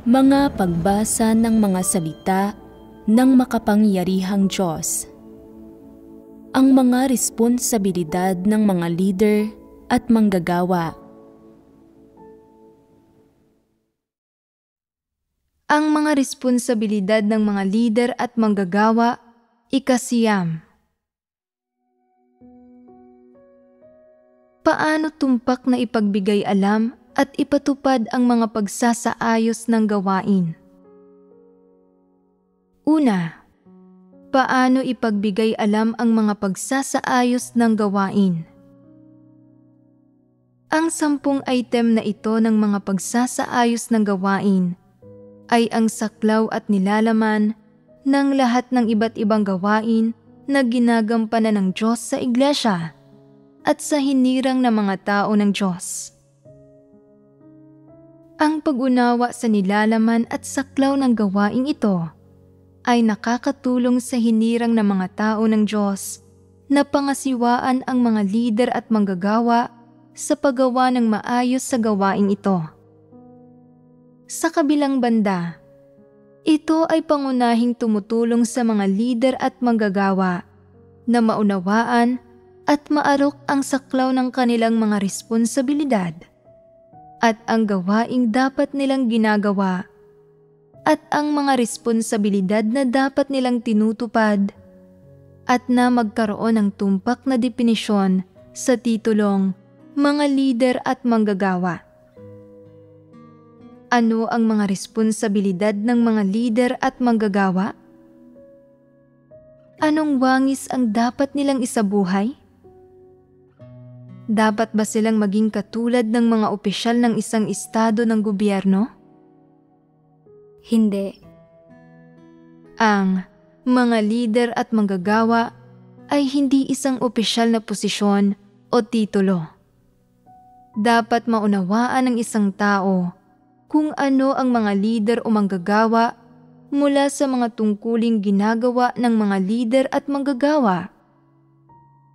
Mga pagbasa ng mga salita ng makapangyarihang Diyos. Ang mga responsibilidad ng mga leader at manggagawa. Ang mga responsibilidad ng mga leader at manggagawa, ikasiyam. Paano tumpak na ipagbigay alam at ipatupad ang mga pagsasaayos ng gawain? Una, paano ipagbigay alam ang mga pagsasaayos ng gawain? Ang 10 item na ito ng mga pagsasaayos ng gawain ay ang saklaw at nilalaman ng lahat ng iba't ibang gawain na ginagampanan ng Diyos sa iglesia at sa hinirang ng mga tao ng Diyos. Ang pag-unawa sa nilalaman at saklaw ng gawaing ito ay nakakatulong sa hinirang ng mga tao ng Diyos na pangasiwaan ang mga lider at manggagawa sa paggawa ng maayos sa gawaing ito. Sa kabilang banda, ito ay pangunahing tumutulong sa mga lider at manggagawa na maunawaan at maarok ang saklaw ng kanilang mga responsibilidad at ang gawaing dapat nilang ginagawa at ang mga responsibilidad na dapat nilang tinutupad at na magkaroon ng tumpak na definisyon sa titulong mga lider at manggagawa. Ano ang mga responsibilidad ng mga lider at manggagawa? Anong wangis ang dapat nilang isabuhay? Dapat ba silang maging katulad ng mga opisyal ng isang estado ng gobyerno? Hindi. Ang mga lider at manggagawa ay hindi isang opisyal na posisyon o titulo. Dapat maunawaan ng isang tao kung ano ang mga lider o manggagawa mula sa mga tungkuling ginagawa ng mga lider at manggagawa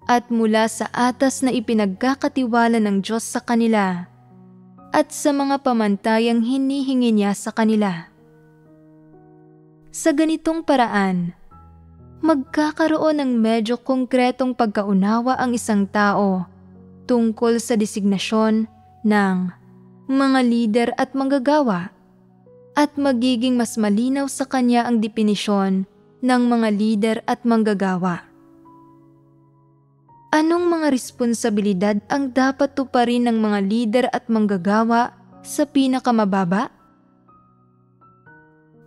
at mula sa atas na ipinagkakatiwala ng Diyos sa kanila at sa mga pamantayang hinihingi niya sa kanila. Sa ganitong paraan, magkakaroon ng medyo konkretong pagkaunawa ang isang tao tungkol sa designasyon ng mga lider at manggagawa at magiging mas malinaw sa kanya ang definisyon ng mga lider at manggagawa. Anong mga responsibilidad ang dapat tuparin ng mga lider at manggagawa sa pinakamababa?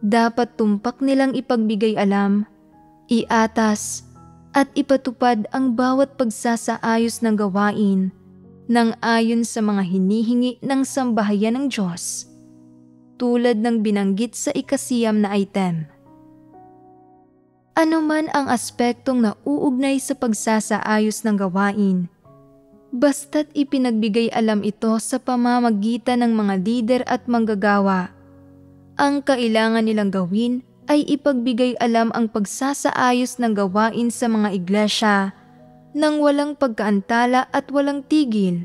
Dapat tumpak nilang ipagbigay alam, iatas, at ipatupad ang bawat pagsasaayos ng gawain nang ayon sa mga hinihingi ng sambahayan ng Diyos, tulad ng binanggit sa ikasiyam na item. Ano man ang aspektong nauugnay sa pagsasaayos ng gawain, basta't ipinagbigay alam ito sa pamamagitan ng mga lider at manggagawa, ang kailangan nilang gawin ay ipagbigay alam ang pagsasaayos ng gawain sa mga iglesia nang walang pagkaantala at walang tigil,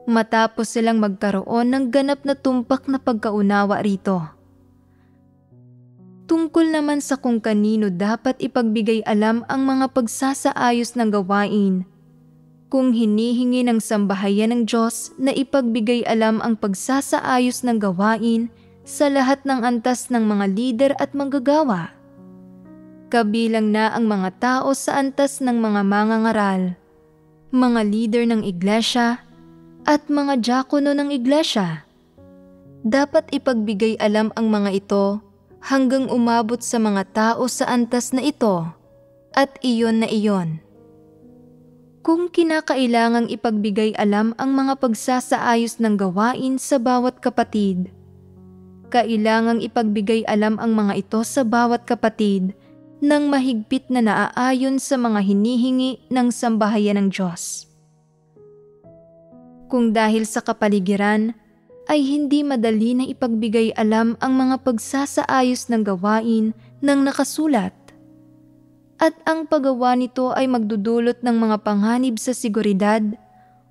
matapos silang magkaroon ng ganap na tumpak na pagkaunawa rito. Tungkol naman sa kung kanino dapat ipagbigay alam ang mga pagsasaayos ng gawain, kung hinihingi ng sambahayan ng Diyos na ipagbigay alam ang pagsasaayos ng gawain sa lahat ng antas ng mga lider at manggagawa, kabilang na ang mga tao sa antas ng mga mangangaral, mga lider ng iglesia, at mga diakono ng iglesia. Dapat ipagbigay alam ang mga ito hanggang umabot sa mga tao sa antas na ito at iyon na iyon. Kung kinakailangang ipagbigay alam ang mga pagsasaayos ng gawain sa bawat kapatid, kailangang ipagbigay alam ang mga ito sa bawat kapatid nang mahigpit na naaayon sa mga hinihingi ng sambahayan ng Diyos. Kung dahil sa kapaligiran ay hindi madali na ipagbigay alam ang mga pagsasaayos ng gawain ng nakasulat, at ang paggawa nito ay magdudulot ng mga panganib sa seguridad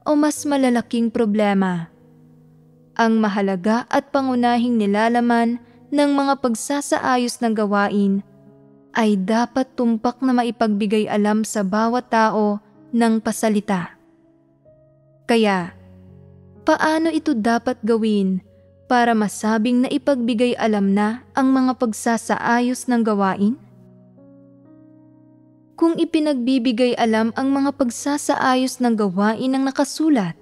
o mas malalaking problema, Ang mahalaga at pangunahing nilalaman ng mga pagsasaayos ng gawain ay dapat tumpak na maipagbigay alam sa bawat tao ng pasalita. Kaya, paano ito dapat gawin para masabing na ipagbigay alam na ang mga pagsasaayos ng gawain? Kung ipinagbibigay alam ang mga pagsasaayos ng gawain ng nakasulat,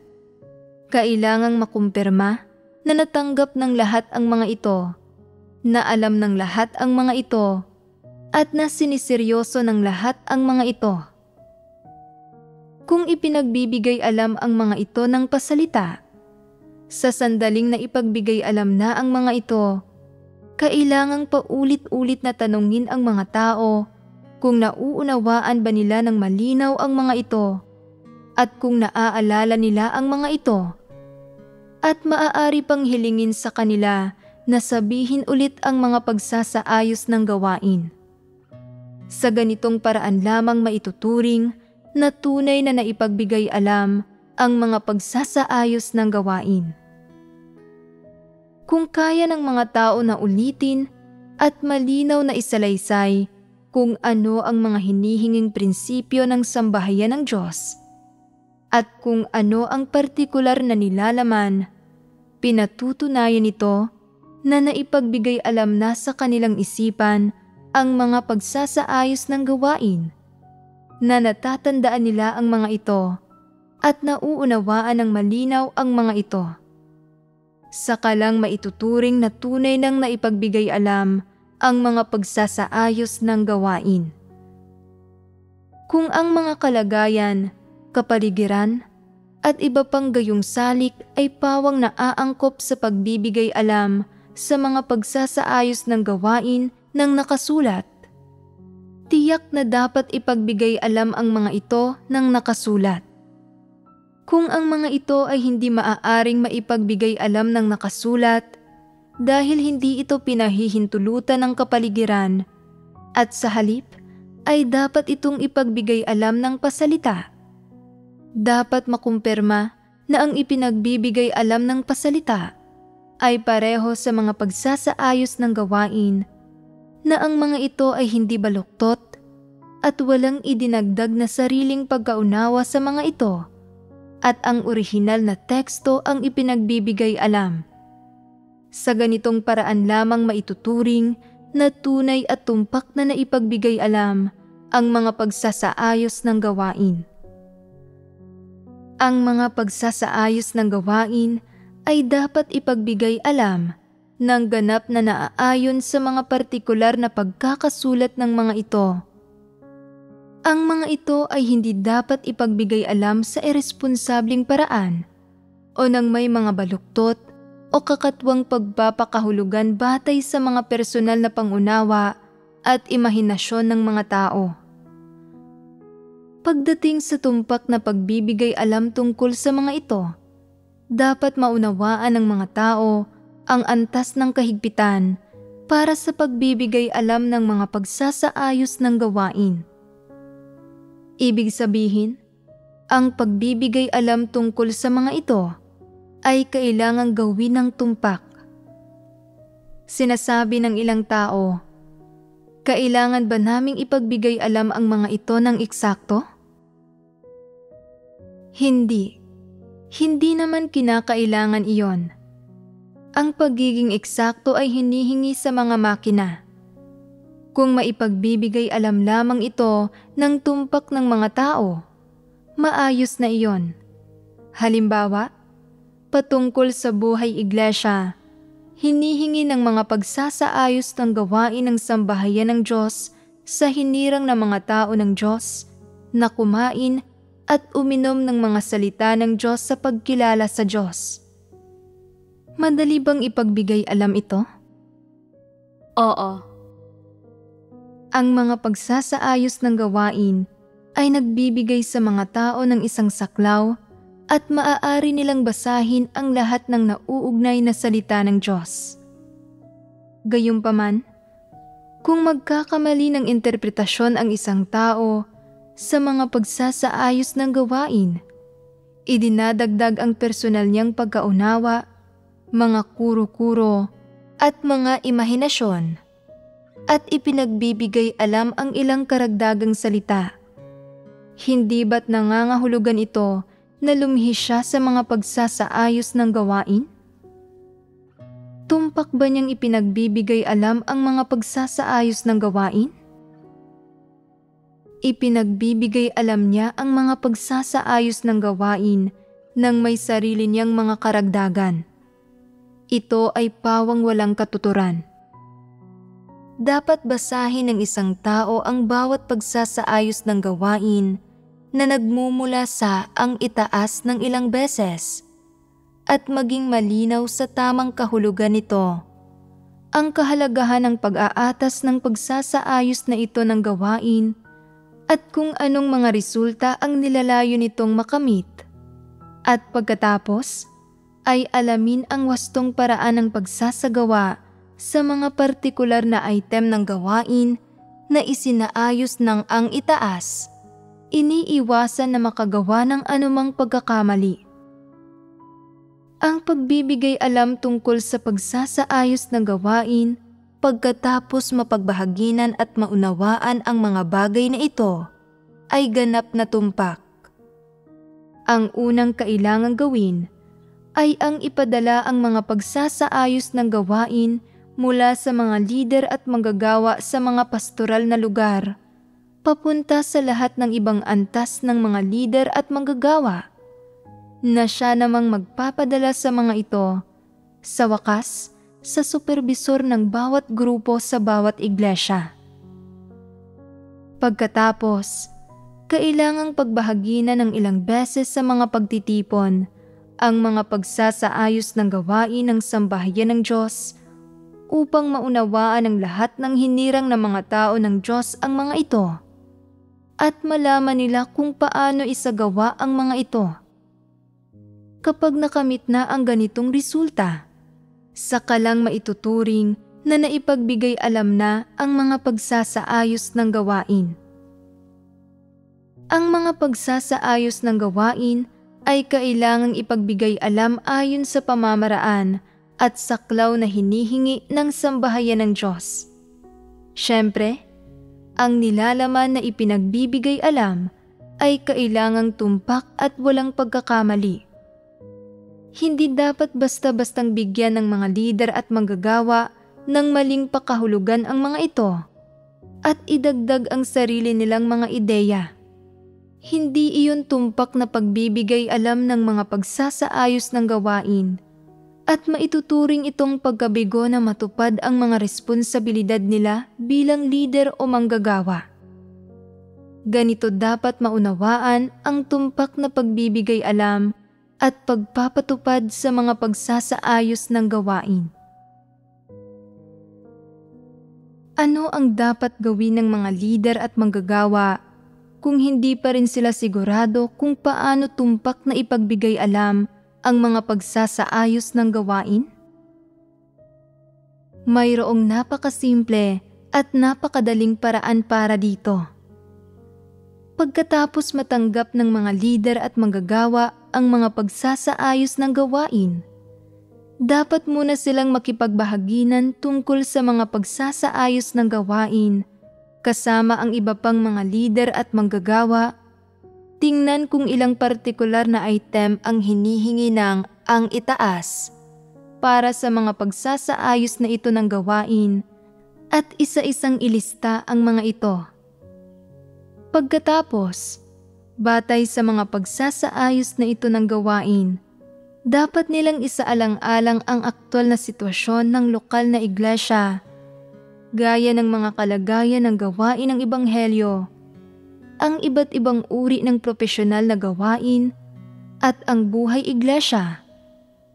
kailangang makumpirma na natanggap ng lahat ang mga ito, na alam ng lahat ang mga ito, at na siniseryoso ng lahat ang mga ito. Kung ipinagbibigay alam ang mga ito ng pasalita, sa sandaling na ipagbigay alam na ang mga ito, kailangang paulit-ulit na tanungin ang mga tao kung nauunawaan ba nila ng malinaw ang mga ito at kung naaalala nila ang mga ito, at maaari pang hilingin sa kanila na sabihin ulit ang mga pagsasaayos ng gawain. Sa ganitong paraan lamang maituturing na tunay na naipagbigay alam ang mga pagsasaayos ng gawain. Kung kaya ng mga tao na ulitin at malinaw na isalaysay kung ano ang mga hinihinging prinsipyo ng sambahayan ng Diyos at kung ano ang partikular na nilalaman, pinatutunayan ito na naipagbigay alam na sa kanilang isipan ang mga pagsasaayos ng gawain, na natatandaan nila ang mga ito at nauunawaan ng malinaw ang mga ito. Saka lang maituturing na tunay nang naipagbigay alam ang mga pagsasaayos ng gawain. Kung ang mga kalagayan, kapaligiran, at iba pang gayong salik ay pawang naaangkop sa pagbibigay alam sa mga pagsasaayos ng gawain ng nakasulat, tiyak na dapat ipagbigay alam ang mga ito ng nakasulat. Kung ang mga ito ay hindi maaaring maipagbigay alam ng nakasulat, dahil hindi ito pinahihintulutan ng kapaligiran, at sa halip ay dapat itong ipagbigay alam ng pasalita. Dapat makumpirma na ang ipinagbibigay alam ng pasalita ay pareho sa mga pagsasaayos ng gawain, na ang mga ito ay hindi baluktot at walang idinagdag na sariling pagkaunawa sa mga ito, at ang orihinal na teksto ang ipinagbibigay alam. Sa ganitong paraan lamang maituturing na tunay at tumpak na naipagbigay alam ang mga pagsasaayos ng gawain. Ang mga pagsasaayos ng gawain ay dapat ipagbigay alam ng ganap na naaayon sa mga partikular na pagkakasulat ng mga ito. Ang mga ito ay hindi dapat ipagbigay alam sa irresponsabling paraan o nang may mga baluktot o kakatwang pagpapakahulugan batay sa mga personal na pangunawa at imahinasyon ng mga tao. Pagdating sa tumpak na pagbibigay alam tungkol sa mga ito, dapat maunawaan ng mga tao ang antas ng kahigpitan para sa pagbibigay alam ng mga pagsasaayos ng gawain. Ibig sabihin, ang pagbibigay alam tungkol sa mga ito ay kailangang gawin ng tumpak. Sinasabi ng ilang tao, kailangan ba naming ipagbigay alam ang mga ito ng eksakto? Hindi. Hindi naman kinakailangan iyon. Ang pagiging eksakto ay hinihingi sa mga makina. Kung maipagbibigay alam lamang ito ng tumpak ng mga tao, maayos na iyon. Halimbawa, patungkol sa buhay iglesia, hinihingi ng mga pagsasaayos ng gawain ng sambahayan ng Diyos sa hinirang ng mga tao ng Diyos na kumain at uminom ng mga salita ng Diyos sa pagkilala sa Diyos. Madali bang ipagbigay alam ito? Oo. Ang mga pagsasaayos ng gawain ay nagbibigay sa mga tao ng isang saklaw at maaari nilang basahin ang lahat ng nauugnay na salita ng Diyos. Gayunpaman, kung magkakamali ng interpretasyon ang isang tao sa mga pagsasaayos ng gawain, idinadagdag ang personal niyang pagkaunawa, mga kuro-kuro at mga imahinasyon, at ipinagbibigay alam ang ilang karagdagang salita. Hindi ba't nangangahulugan ito na lumihis siya sa mga pagsasaayos ng gawain? Tumpak ba niyang ipinagbibigay alam ang mga pagsasaayos ng gawain? Ipinagbibigay alam niya ang mga pagsasaayos ng gawain nang may sarili niyang mga karagdagan. Ito ay pawang walang katuturan. Dapat basahin ng isang tao ang bawat pagsasaayos ng gawain na nagmumula sa ang itaas ng ilang beses at maging malinaw sa tamang kahulugan nito. Ang kahalagahan ng pag-aatas ng pagsasaayos na ito ng gawain at kung anong mga resulta ang nilalayo nitong makamit. At pagkatapos ay alamin ang wastong paraan ng pagsasagawa sa mga partikular na item ng gawain na isinaayos ng ang itaas. Iniiwasan na makagawa ng anumang pagkakamali. Ang pagbibigay alam tungkol sa pagsasaayos ng gawain pagkatapos mapagbahaginan at maunawaan ang mga bagay na ito ay ganap na tumpak. Ang unang kailangang gawin ay ang ipadala ang mga pagsasaayos ng gawain mula sa mga lider at manggagawa sa mga pastoral na lugar, papunta sa lahat ng ibang antas ng mga lider at manggagawa, na siya namang magpapadala sa mga ito, sa wakas, sa superbisor ng bawat grupo sa bawat iglesia. Pagkatapos, kailangang pagbahaginan ng ilang beses sa mga pagtitipon ang mga pagsasaayos ng gawain ng sambahayan ng Diyos upang maunawaan ng lahat ng hinirang ng mga tao ng Diyos ang mga ito at malaman nila kung paano isagawa ang mga ito. Kapag nakamit na ang ganitong resulta, saka lang maituturing na naipagbigay alam na ang mga pagsasaayos ng gawain. Ang mga pagsasaayos ng gawain ay kailangang ipagbigay alam ayon sa pamamaraan at saklaw na hinihingi ng sambahayan ng Diyos. Siyempre, ang nilalaman na ipinagbibigay alam ay kailangang tumpak at walang pagkakamali. Hindi dapat basta-bastang bigyan ng mga lider at manggagawa ng maling pakahulugan ang mga ito at idagdag ang sarili nilang mga ideya. Hindi iyon tumpak na pagbibigay alam ng mga pagsasaayos ng gawain at maituturing itong pagkabigo na matupad ang mga responsibilidad nila bilang lider o manggagawa. Ganito dapat maunawaan ang tumpak na pagbibigay alam at pagpapatupad sa mga pagsasaayos ng gawain. Ano ang dapat gawin ng mga lider at manggagawa kung hindi pa rin sila sigurado kung paano tumpak na ipagbigay alam ang mga pagsasaayos ng gawain? Mayroong napakasimple at napakadaling paraan para dito. Pagkatapos matanggap ng mga lider at manggagawa ang mga pagsasaayos ng gawain, dapat muna silang makipagbahaginan tungkol sa mga pagsasaayos ng gawain kasama ang iba pang mga lider at manggagawa. Tingnan kung ilang partikular na item ang hinihingi ng ang itaas para sa mga pagsasaayos na ito ng gawain at isa-isang ilista ang mga ito. Pagkatapos, batay sa mga pagsasaayos na ito ng gawain, dapat nilang isaalang-alang ang aktwal na sitwasyon ng lokal na iglesia, gaya ng mga kalagayan ng gawain ng ebanghelyo, ang iba't ibang uri ng propesyonal na gawain, at ang buhay iglesia,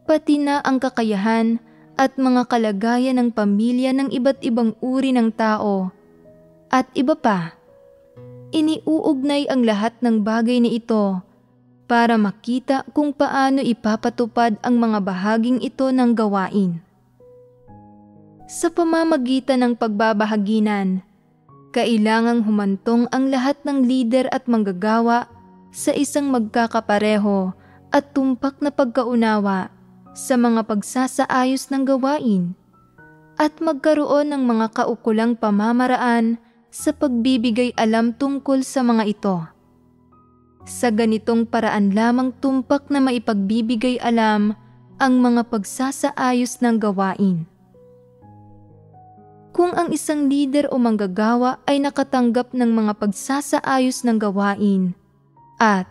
pati na ang kakayahan at mga kalagayan ng pamilya ng iba't ibang uri ng tao, at iba pa. Iniuugnay ang lahat ng bagay na ito para makita kung paano ipapatupad ang mga bahaging ito ng gawain. Sa pamamagitan ng pagbabahaginan, kailangang humantong ang lahat ng lider at manggagawa sa isang magkakapareho at tumpak na pagkaunawa sa mga pagsasaayos ng gawain at magkaroon ng mga kaukulang pamamaraan sa pagbibigay alam tungkol sa mga ito. Sa ganitong paraan lamang tumpak na maipagbibigay alam ang mga pagsasaayos ng gawain. Kung ang isang lider o manggagawa ay nakatanggap ng mga pagsasaayos ng gawain at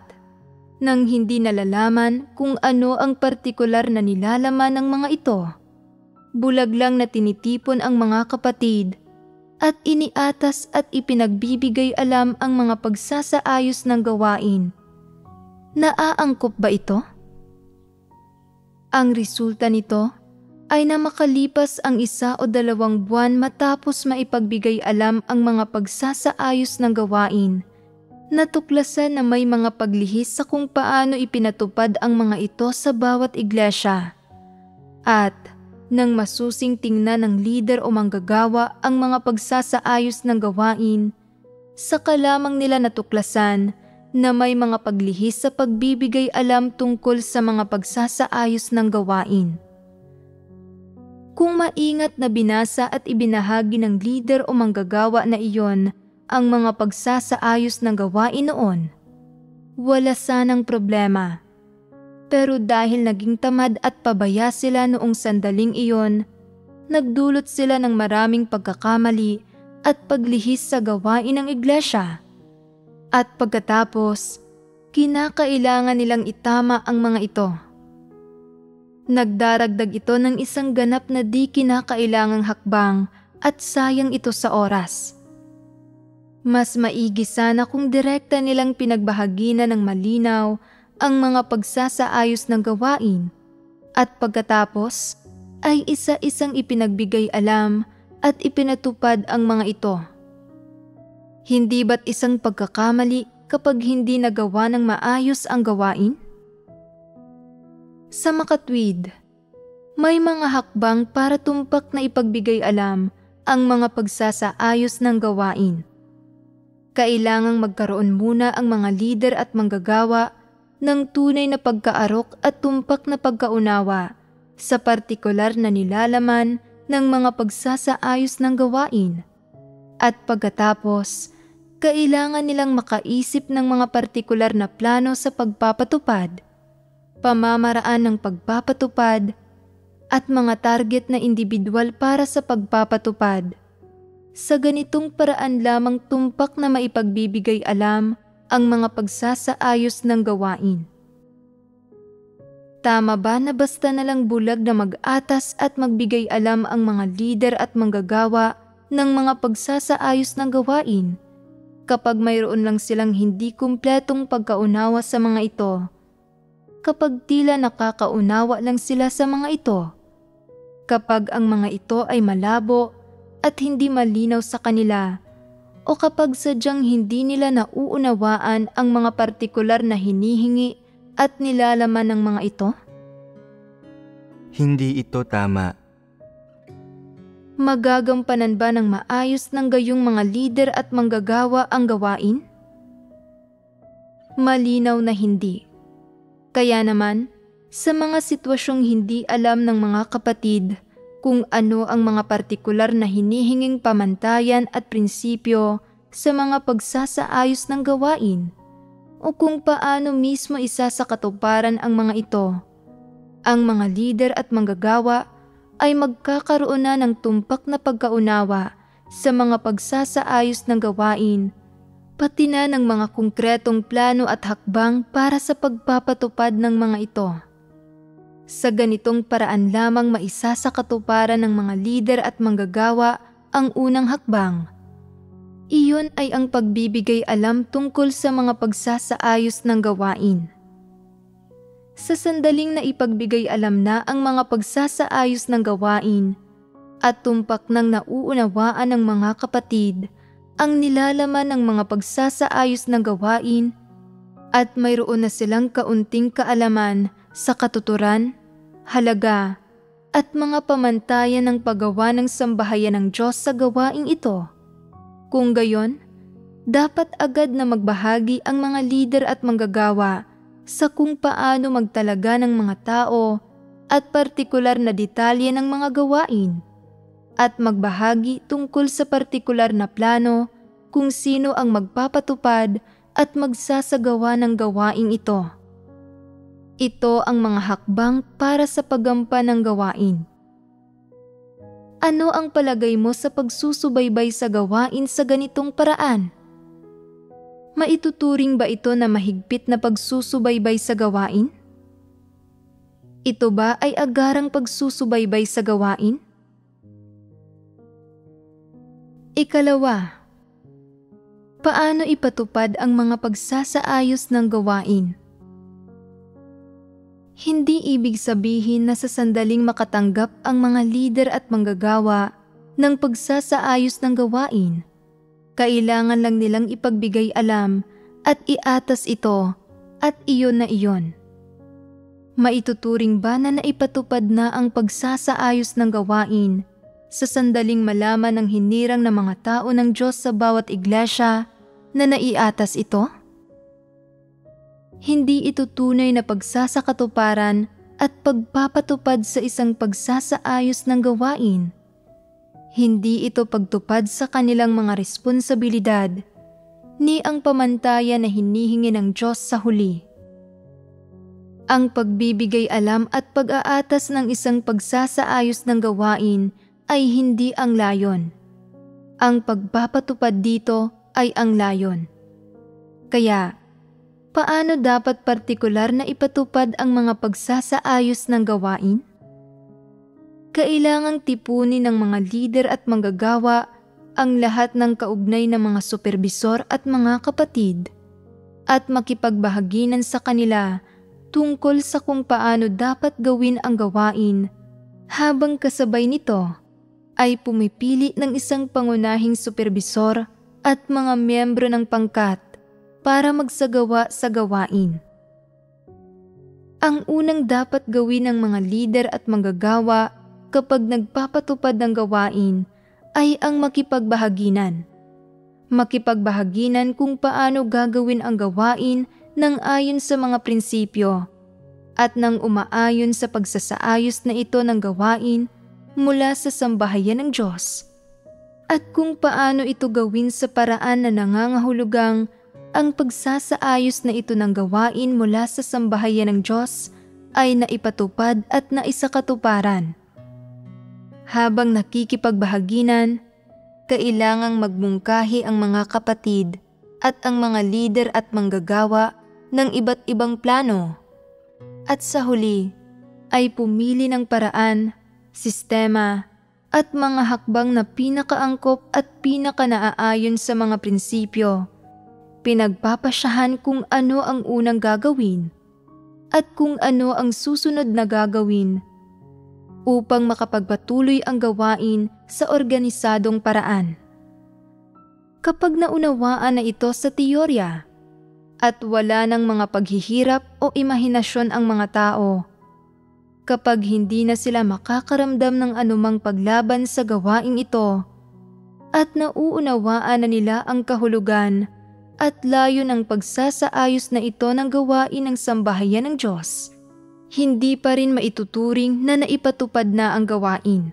nang hindi nalalaman kung ano ang partikular na nilalaman ng mga ito, bulag lang na tinitipon ang mga kapatid at iniatas at ipinagbibigay alam ang mga pagsasaayos ng gawain. Naaangkop ba ito? Ang resulta nito ay na makalipas ang 1 o 2 buwan matapos maipagbigay alam ang mga pagsasaayos ng gawain, natuklasan na may mga paglihis sa kung paano ipinatupad ang mga ito sa bawat iglesia. At nang masusing tingnan ng lider o manggagawa ang mga pagsasaayos ng gawain, saka lamang nila natuklasan na may mga paglihis sa pagbibigay alam tungkol sa mga pagsasaayos ng gawain. Kung maingat na binasa at ibinahagi ng lider o manggagawa na iyon ang mga pagsasaayos ng gawain noon, wala sanang problema. Pero dahil naging tamad at pabaya sila noong sandaling iyon, nagdulot sila ng maraming pagkakamali at paglihis sa gawain ng iglesia. At pagkatapos, kinakailangan nilang itama ang mga ito. Nagdaragdag ito ng isang ganap na di kinakailangang hakbang at sayang ito sa oras. Mas maigi sana kung direkta nilang pinagbahaginan ng malinaw ang mga pagsasaayos ng gawain at pagkatapos ay isa-isang ipinagbigay alam at ipinatupad ang mga ito. Hindi ba't isang pagkakamali kapag hindi nagawa ng maayos ang gawain? Sa makatwid, may mga hakbang para tumpak na ipagbigay alam ang mga pagsasaayos ng gawain. Kailangang magkaroon muna ang mga lider at manggagawa ng tunay na pagkaarok at tumpak na pagkaunawa sa partikular na nilalaman ng mga pagsasaayos ng gawain. At pagkatapos, kailangan nilang makaisip ng mga partikular na plano sa pagpapatupad, pamamaraan ng pagpapatupad, at mga target na individual para sa pagpapatupad. Sa ganitong paraan lamang tumpak na maipagbibigay alam ang mga pagsasaayos ng gawain. Tama ba na basta na lang bulag na mag-atas at magbigay alam ang mga lider at manggagawa ng mga pagsasaayos ng gawain kapag mayroon lang silang hindi kumpletong pagkaunawa sa mga ito? Kapag tila nakakaunawa lang sila sa mga ito? Kapag ang mga ito ay malabo at hindi malinaw sa kanila? O kapag sadyang hindi nila nauunawaan ang mga partikular na hinihingi at nilalaman ng mga ito? Hindi ito tama. Magagampanan ba ng maayos ng gayong mga lider at manggagawa ang gawain? Malinaw na hindi. Kaya naman, sa mga sitwasyong hindi alam ng mga kapatid kung ano ang mga partikular na hinihinging pamantayan at prinsipyo sa mga pagsasaayos ng gawain o kung paano mismo isasakatuparan ang mga ito, ang mga lider at manggagawa ay magkakaroon na ng tumpak na pagkaunawa sa mga pagsasaayos ng gawain, pati na ng mga konkretong plano at hakbang para sa pagpapatupad ng mga ito. Sa ganitong paraan lamang maisasakatuparan ng mga lider at manggagawa ang unang hakbang. Iyon ay ang pagbibigay alam tungkol sa mga pagsasaayos ng gawain. Sa sandaling na ipagbigay alam na ang mga pagsasaayos ng gawain at tumpak nang nauunawaan ng mga kapatid ang nilalaman ng mga pagsasaayos ng gawain at mayroon na silang kaunting kaalaman sa katuturan, halaga, at mga pamantayan ng paggawa ng sambahayan ng Diyos sa gawaing ito. Kung gayon, dapat agad na magbahagi ang mga lider at manggagawa sa kung paano magtalaga ng mga tao at partikular na detalye ng mga gawain at magbahagi tungkol sa partikular na plano kung sino ang magpapatupad at magsasagawa ng gawaing ito. Ito ang mga hakbang para sa paggampan ng gawain. Ano ang palagay mo sa pagsusubaybay sa gawain sa ganitong paraan? Maituturing ba ito na mahigpit na pagsusubaybay sa gawain? Ito ba ay agarang pagsusubaybay sa gawain? Ikalawa, paano ipatupad ang mga pagsasaayos ng gawain? Hindi ibig sabihin na sa sandaling makatanggap ang mga lider at manggagawa ng pagsasaayos ng gawain. Kailangan lang nilang ipagbigay alam at iatas ito at iyon na iyon. Maituturing ba na naipatupad na ang pagsasaayos ng gawain sa sandaling malaman ng hinirang ng mga tao ng Diyos sa bawat iglesia na naiatas ito? Hindi ito tunay na pagsasakatuparan at pagpapatupad sa isang pagsasaayos ng gawain. Hindi ito pagtupad sa kanilang mga responsibilidad, ni ang pamantayan na hinihingi ng Diyos sa huli. Ang pagbibigay alam at pag-aatas ng isang pagsasaayos ng gawain ay hindi ang layon. Ang pagpapatupad dito ay ang layon. Kaya, paano dapat partikular na ipatupad ang mga pagsasaayos ng gawain? Kailangang tipunin ng mga lider at manggagawa ang lahat ng kaugnay na mga superbisor at mga kapatid at makipagbahaginan sa kanila tungkol sa kung paano dapat gawin ang gawain habang kasabay nito ay pumipili ng isang pangunahing superbisor at mga miyembro ng pangkat para magsagawa sa gawain. Ang unang dapat gawin ng mga lider at manggagawa kapag nagpapatupad ng gawain ay ang makipagbahaginan. Makipagbahaginan kung paano gagawin ang gawain nang ayon sa mga prinsipyo at nang umaayon sa pagsasaayos na ito ng gawain mula sa sambahayan ng Diyos. At kung paano ito gawin sa paraan na nangangahulugang ang pagsasaayos na ito ng gawain mula sa sambahayan ng Diyos ay naipatupad at naisakatuparan. Habang nakikipagbahaginan, kailangang magmungkahi ang mga kapatid at ang mga lider at manggagawa ng iba't ibang plano. At sa huli ay pumili ng paraan, sistema, at mga hakbang na pinakaangkop at pinakanaayon sa mga prinsipyo. Pinagpapasyahan kung ano ang unang gagawin at kung ano ang susunod na gagawin upang makapagpatuloy ang gawain sa organisadong paraan. Kapag naunawaan na ito sa teorya at wala ng mga paghihirap o imahinasyon ang mga tao, kapag hindi na sila makakaramdam ng anumang paglaban sa gawaing ito at nauunawaan na nila ang kahulugan at layo ng pagsasaayos na ito ng gawain ng sambahayan ng Diyos, hindi pa rin maituturing na naipatupad na ang gawain.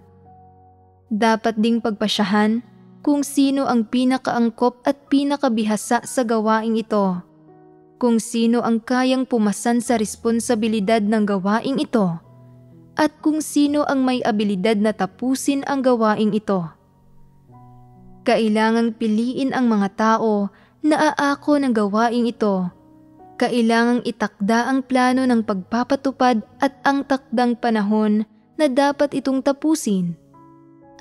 Dapat ding pagpasyahan kung sino ang pinakaangkop at pinakabihasa sa gawaing ito, kung sino ang kayang pumasan sa responsibilidad ng gawaing ito, at kung sino ang may abilidad na tapusin ang gawaing ito. Kailangang piliin ang mga tao na aako ng gawaing ito. Kailangang itakda ang plano ng pagpapatupad at ang takdang panahon na dapat itong tapusin.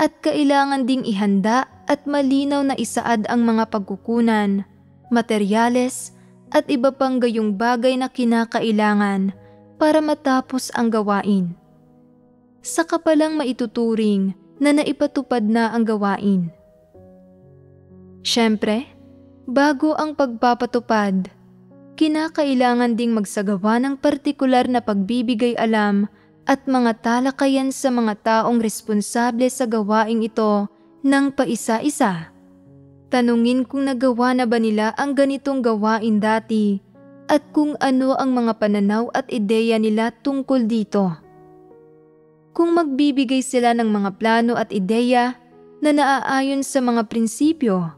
At kailangan ding ihanda at malinaw na isaad ang mga pagkukunan, materyales at iba pang gayong bagay na kinakailangan para matapos ang gawain. Saka palang maituturing na naipatupad na ang gawain. Siyempre, bago ang pagpapatupad, kinakailangan ding magsagawa ng partikular na pagbibigay alam at mga talakayan sa mga taong responsable sa gawaing ito ng paisa-isa. Tanungin kung nagawa na ba nila ang ganitong gawain dati at kung ano ang mga pananaw at ideya nila tungkol dito. Kung magbibigay sila ng mga plano at ideya na naaayon sa mga prinsipyo,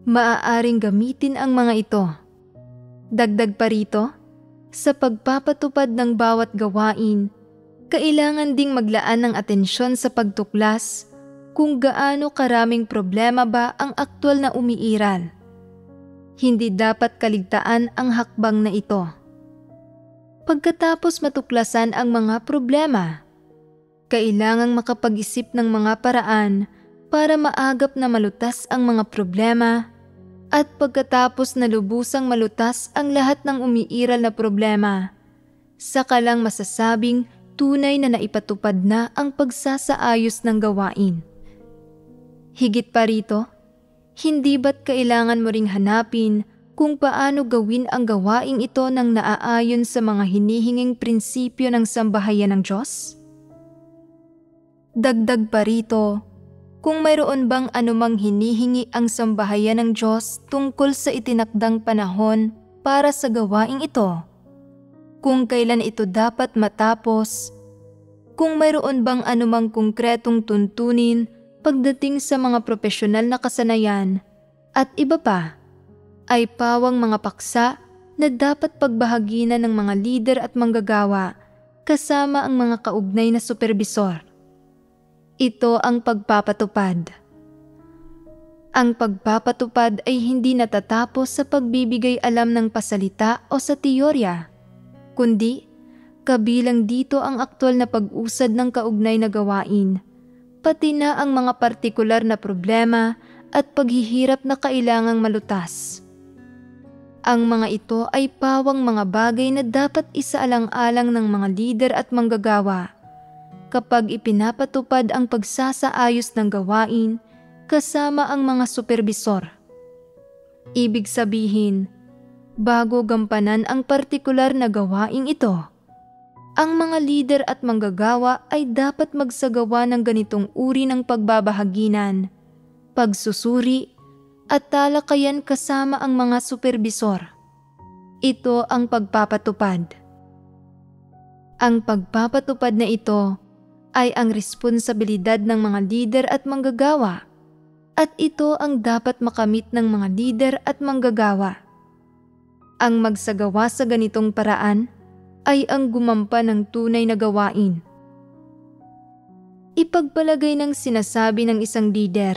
maaaring gamitin ang mga ito. Dagdag pa rito, sa pagpapatupad ng bawat gawain, kailangan ding maglaan ng atensyon sa pagtuklas kung gaano karaming problema ba ang aktwal na umiiral. Hindi dapat kaligtaan ang hakbang na ito. Pagkatapos matuklasan ang mga problema, kailangang makapag-isip ng mga paraan para maagap na malutas ang mga problema at pagkatapos na lubusang malutas ang lahat ng umiiral na problema, saka lang masasabing tunay na naipatupad na ang pagsasaayos ng gawain. Higit pa rito, hindi ba't kailangan mo ring hanapin kung paano gawin ang gawaing ito nang naaayon sa mga hinihinging prinsipyo ng sambahayan ng Diyos? Dagdag pa rito, kung mayroon bang anumang hinihingi ang sambahayan ng Diyos tungkol sa itinakdang panahon para sa gawaing ito, kung kailan ito dapat matapos, kung mayroon bang anumang konkretong tuntunin pagdating sa mga propesyonal na kasanayan at iba pa, ay pawang mga paksa na dapat pagbahaginan ng mga lider at manggagawa kasama ang mga kaugnay na superbisor. Ito ang pagpapatupad. Ang pagpapatupad ay hindi natatapos sa pagbibigay alam ng pasalita o sa teorya, kundi kabilang dito ang aktwal na pag-usad ng kaugnay na gawain, pati na ang mga partikular na problema at paghihirap na kailangang malutas. Ang mga ito ay pawang mga bagay na dapat isaalang-alang ng mga lider at manggagawa kapag ipinapatupad ang pagsasaayos ng gawain kasama ang mga superbisor. Ibig sabihin, bago gampanan ang partikular na gawaing ito, ang mga lider at manggagawa ay dapat magsagawa ng ganitong uri ng pagbabahaginan, pagsusuri at talakayan kasama ang mga superbisor. Ito ang pagpapatupad. Ang pagpapatupad na ito ay ang responsibilidad ng mga lider at manggagawa, at ito ang dapat makamit ng mga lider at manggagawa. Ang magsagawa sa ganitong paraan ay ang gumampa ng tunay na gawain. Ipagpalagay ng sinasabi ng isang lider,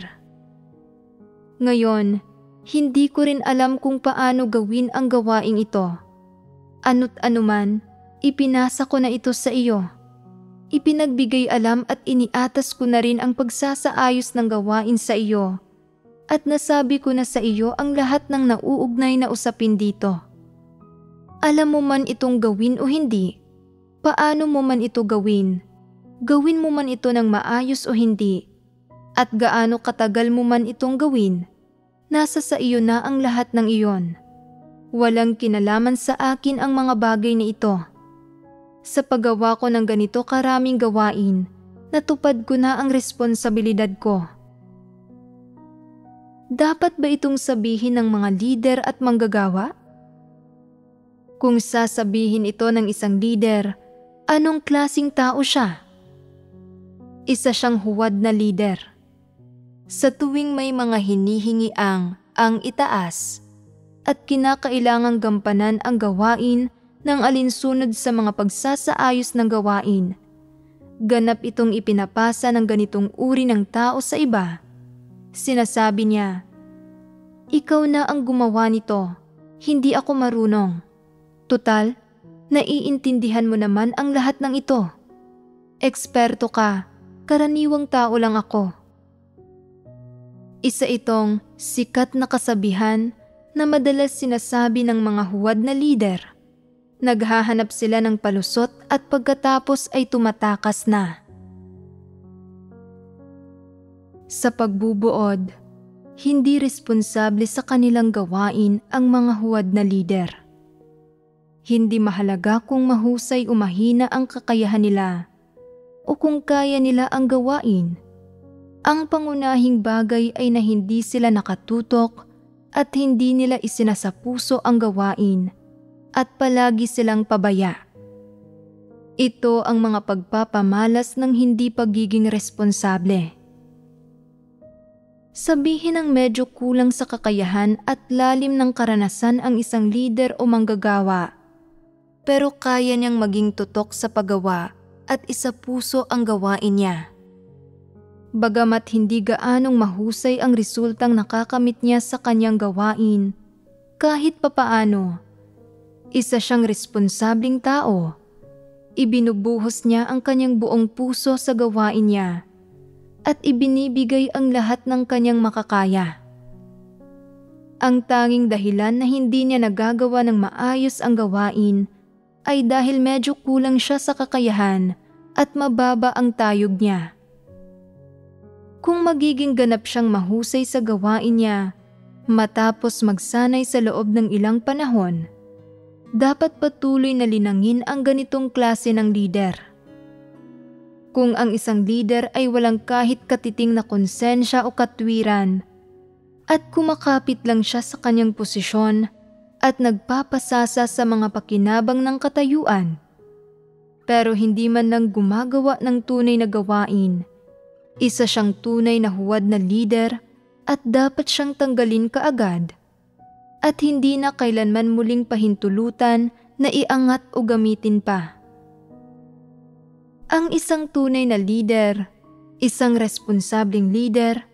"Ngayon, hindi ko rin alam kung paano gawin ang gawaing ito. Ano't anuman, ipinasa ko na ito sa iyo. Ipinagbigay alam at iniatas ko na rin ang pagsasaayos ng gawain sa iyo, at nasabi ko na sa iyo ang lahat ng nauugnay na usapin dito. Alam mo man itong gawin o hindi, paano mo man ito gawin, gawin mo man ito ng maayos o hindi, at gaano katagal mo man itong gawin, nasa sa iyo na ang lahat ng iyon. Walang kinalaman sa akin ang mga bagay na ito. Sa paggawa ko ng ganito karaming gawain, natupad ko na ang responsibilidad ko." Dapat ba itong sabihin ng mga lider at manggagawa? Kung sasabihin ito ng isang lider, anong klasing tao siya? Isa siyang huwad na lider. Sa tuwing may mga hinihingi ang itaas at kinakailangang gampanan ang gawain ng alinsunod sa mga pagsasaayos ng gawain, ganap itong ipinapasa ng ganitong uri ng tao sa iba. Sinasabi niya, "Ikaw na ang gumawa nito, hindi ako marunong. Tutal, naiintindihan mo naman ang lahat ng ito. Eksperto ka, karaniwang tao lang ako." Isa itong sikat na kasabihan na madalas sinasabi ng mga huwad na lider. Naghahanap sila ng palusot at pagkatapos ay tumatakas na. Sa pagbubuod, hindi responsable sa kanilang gawain ang mga huwad na lider. Hindi mahalaga kung mahusay o mahina ang kakayahan nila o kung kaya nila ang gawain. Ang pangunahing bagay ay na hindi sila nakatutok at hindi nila isinasapuso ang gawain at palagi silang pabaya. Ito ang mga pagpapamalas ng hindi pagiging responsable. Sabihin ang medyo kulang sa kakayahan at lalim ng karanasan ang isang leader o manggagawa, pero kaya niyang maging tutok sa paggawa at isapuso ang gawain niya. Bagamat hindi gaanong mahusay ang resultang nakakamit niya sa kanyang gawain, kahit papaano, isa siyang responsableng tao. Ibinubuhos niya ang kanyang buong puso sa gawain niya at ibinibigay ang lahat ng kanyang makakaya. Ang tanging dahilan na hindi niya nagagawa ng maayos ang gawain ay dahil medyo kulang siya sa kakayahan at mababa ang tayog niya. Kung magiging ganap siyang mahusay sa gawain niya, matapos magsanay sa loob ng ilang panahon, dapat patuloy na linangin ang ganitong klase ng leader. Kung ang isang leader ay walang kahit katiting na konsensya o katwiran, at kumakapit lang siya sa kanyang posisyon at nagpapasasa sa mga pakinabang ng katayuan, pero hindi man lang gumagawa ng tunay na gawain, isa siyang tunay na huwad na leader at dapat siyang tanggalin kaagad at hindi na kailanman muling pahintulutan na iangat o gamitin pa. Ang isang tunay na leader, isang responsableng leader,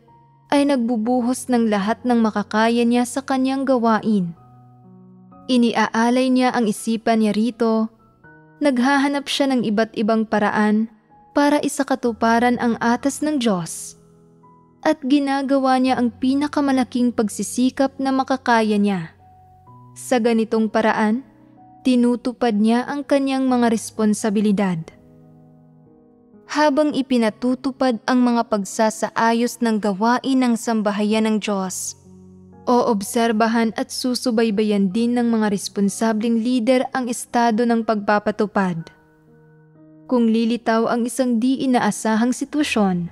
ay nagbubuhos ng lahat ng makakaya niya sa kanyang gawain. Iniaalay niya ang isipan niya rito, naghahanap siya ng iba't ibang paraan para isakatuparan ang atas ng Diyos, at ginagawa niya ang pinakamalaking pagsisikap na makakaya niya. Sa ganitong paraan, tinutupad niya ang kanyang mga responsibilidad. Habang ipinatutupad ang mga pagsasaayos ng gawain ng sambahayan ng Diyos, oobserbahan at susubaybayan din ng mga responsableng leader ang estado ng pagpapatupad. Kung lilitaw ang isang di inaasahang sitwasyon,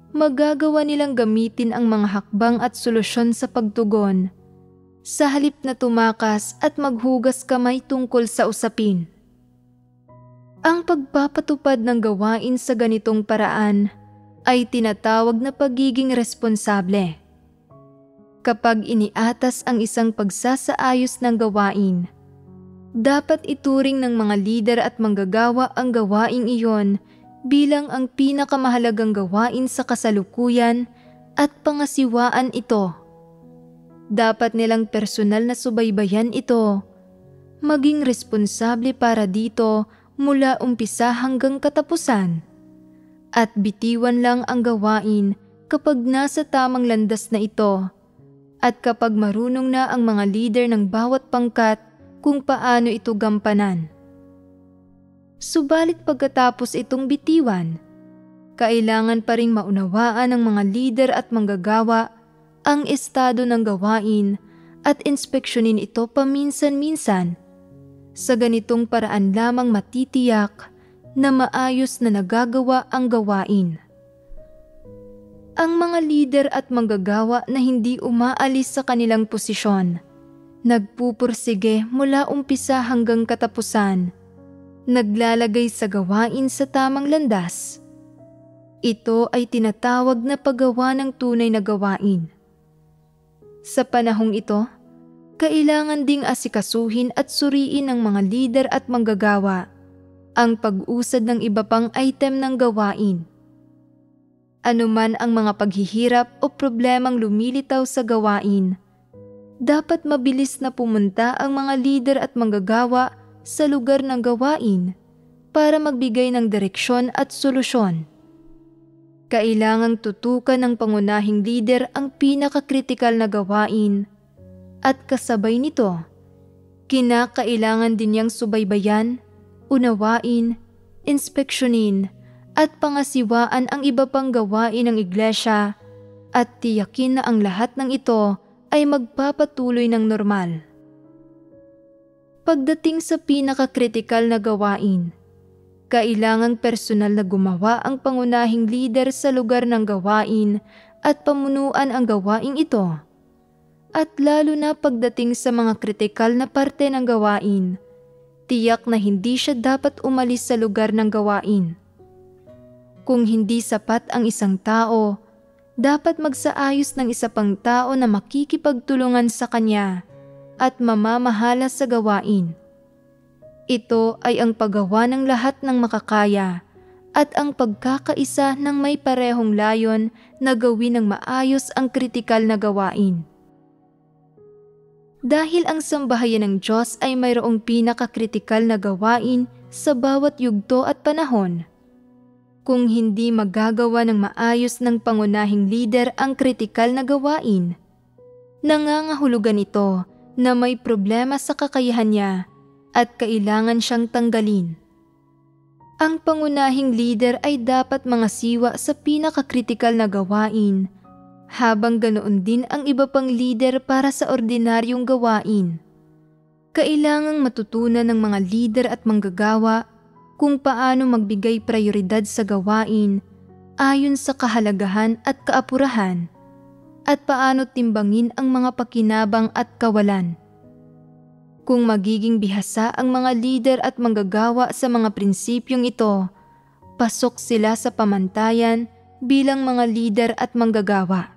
magagawa nilang gamitin ang mga hakbang at solusyon sa pagtugon, sa halip na tumakas at maghugas kamay tungkol sa usapin. Ang pagpapatupad ng gawain sa ganitong paraan ay tinatawag na pagiging responsable. Kapag iniatas ang isang pagsasaayos ng gawain, dapat ituring ng mga lider at manggagawa ang gawaing iyon bilang ang pinakamahalagang gawain sa kasalukuyan at pangasiwaan ito. Dapat nilang personal na subaybayan ito, maging responsable para dito mula umpisa hanggang katapusan, at bitiwan lang ang gawain kapag nasa tamang landas na ito, at kapag marunong na ang mga leader ng bawat pangkat kung paano ito gampanan. Subalit pagkatapos itong bitiwan, kailangan pa ring maunawaan ng mga leader at manggagawa ang estado ng gawain at inspeksyonin ito paminsan-minsan. Sa ganitong paraan lamang matitiyak na maayos na nagagawa ang gawain. Ang mga leader at manggagawa na hindi umaalis sa kanilang posisyon, nagpupursige mula umpisa hanggang katapusan, naglalagay sa gawain sa tamang landas. Ito ay tinatawag na paggawa ng tunay na gawain. Sa panahong ito, kailangan ding asikasuhin at suriin ng mga leader at manggagawa ang pag-usad ng iba pang item ng gawain. Anuman ang mga paghihirap o problemang lumilitaw sa gawain, dapat mabilis na pumunta ang mga leader at manggagawa sa lugar ng gawain para magbigay ng direksyon at solusyon. Kailangang tutukan ng pangunahing leader ang pinakakritikal na gawain at kasabay nito, kinakailangan din niyang subaybayan, unawain, inspeksyonin at pangasiwaan ang iba pang gawain ng iglesia at tiyakin na ang lahat ng ito ay magpapatuloy ng normal. Pagdating sa pinakakritikal na gawain, kailangang personal na gumawa ang pangunahing leader sa lugar ng gawain at pamunuan ang gawaing ito. At lalo na pagdating sa mga kritikal na parte ng gawain, tiyak na hindi siya dapat umalis sa lugar ng gawain. Kung hindi sapat ang isang tao, dapat magsaayos ng isa pang tao na makikipagtulungan sa kanya at mamamahala sa gawain. Ito ay ang paggawa ng lahat ng makakaya at ang pagkakaisa ng may parehong layon na gawin ng maayos ang kritikal na gawain. Dahil ang sambahayan ng Diyos ay mayroong pinakakritikal na gawain sa bawat yugto at panahon. Kung hindi magagawa ng maayos ng pangunahing lider ang kritikal na gawain, nangangahulugan ito na may problema sa kakayahan niya at kailangan siyang tanggalin. Ang pangunahing lider ay dapat mangasiwa sa pinakakritikal na gawain, habang ganoon din ang iba pang lider para sa ordinaryong gawain. Kailangang matutunan ng mga lider at manggagawa kung paano magbigay prioridad sa gawain ayon sa kahalagahan at kaapurahan, at paano timbangin ang mga pakinabang at kawalan. Kung magiging bihasa ang mga lider at manggagawa sa mga prinsipyong ito, pasok sila sa pamantayan bilang mga lider at manggagawa.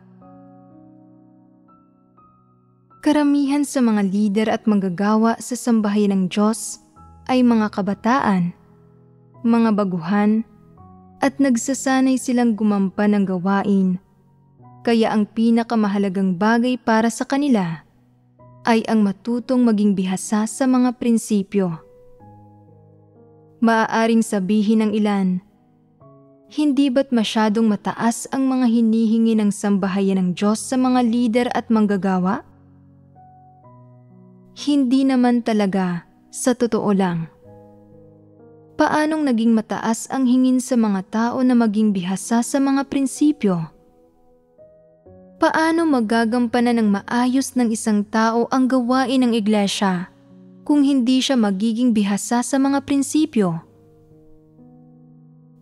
Karamihan sa mga lider at manggagawa sa sambahayan ng Diyos ay mga kabataan, mga baguhan, at nagsasanay silang gumampan ng gawain. Kaya ang pinakamahalagang bagay para sa kanila ay ang matutong maging bihasa sa mga prinsipyo. Maaaring sabihin ng ilan, hindi ba't masyadong mataas ang mga hinihingi ng sambahayan ng Diyos sa mga lider at manggagawa? Hindi naman talaga, sa totoo lang. Paanong naging mataas ang hingin sa mga tao na maging bihasa sa mga prinsipyo? Paano magagampanan ng maayos ng isang tao ang gawain ng iglesia kung hindi siya magiging bihasa sa mga prinsipyo?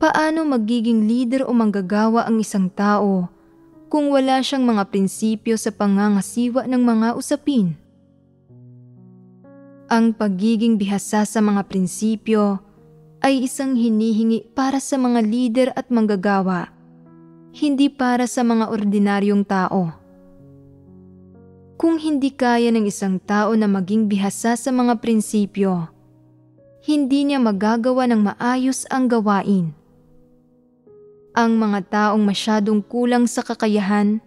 Paano magiging leader o manggagawa ang isang tao kung wala siyang mga prinsipyo sa pangangasiwa ng mga usapin? Ang pagiging bihasa sa mga prinsipyo ay isang hinihingi para sa mga lider at manggagawa, hindi para sa mga ordinaryong tao. Kung hindi kaya ng isang tao na maging bihasa sa mga prinsipyo, hindi niya magagawa ng maayos ang gawain. Ang mga taong masyadong kulang sa kakayahan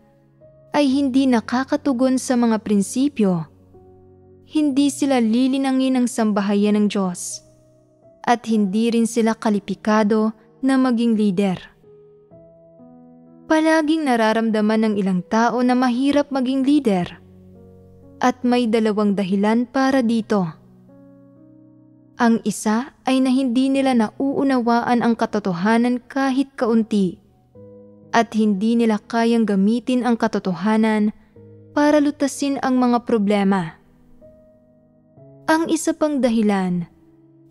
ay hindi nakakatugon sa mga prinsipyo. Hindi sila lilinangin ng sambahayan ng Diyos at hindi rin sila kalipikado na maging lider. Palaging nararamdaman ng ilang tao na mahirap maging lider at may dalawang dahilan para dito. Ang isa ay na hindi nila nauunawaan ang katotohanan kahit kaunti at hindi nila kayang gamitin ang katotohanan para lutasin ang mga problema. Ang isa pang dahilan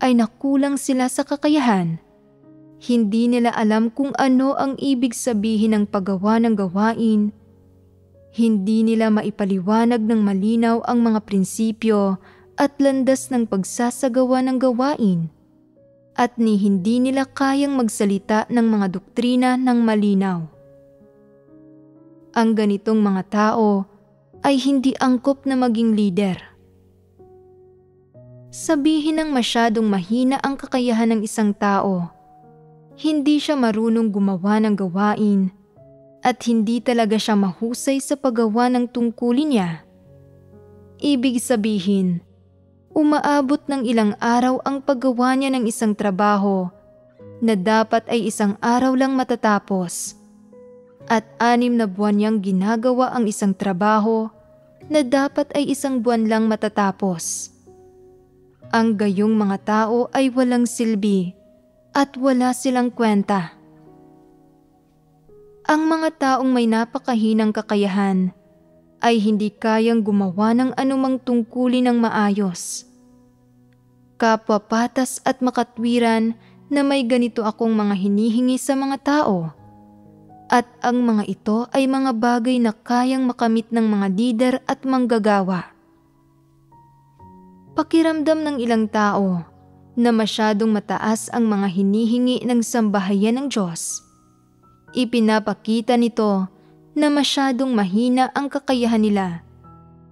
ay nakulang sila sa kakayahan. Hindi nila alam kung ano ang ibig sabihin ng paggawa ng gawain. Hindi nila maipaliwanag ng malinaw ang mga prinsipyo at landas ng pagsasagawa ng gawain. At hindi nila kayang magsalita ng mga doktrina ng malinaw. Ang ganitong mga tao ay hindi angkop na maging lider. Sabihin ng masyadong mahina ang kakayahan ng isang tao, hindi siya marunong gumawa ng gawain at hindi talaga siya mahusay sa paggawa ng tungkulin niya. Ibig sabihin, umaabot ng ilang araw ang paggawa niya ng isang trabaho na dapat ay isang araw lang matatapos at 6 na buwan niyang ginagawa ang isang trabaho na dapat ay isang buwan lang matatapos. Ang gayong mga tao ay walang silbi at wala silang kwenta. Ang mga taong may napakahinang kakayahan ay hindi kayang gumawa ng anumang tungkulin ng maayos. Kapwa patas at makatwiran na may ganito akong mga hinihingi sa mga tao. At ang mga ito ay mga bagay na kayang makamit ng mga lider at manggagawa. Pakiramdam ng ilang tao na masyadong mataas ang mga hinihingi ng sambahayan ng Diyos. Ipinapakita nito na masyadong mahina ang kakayahan nila,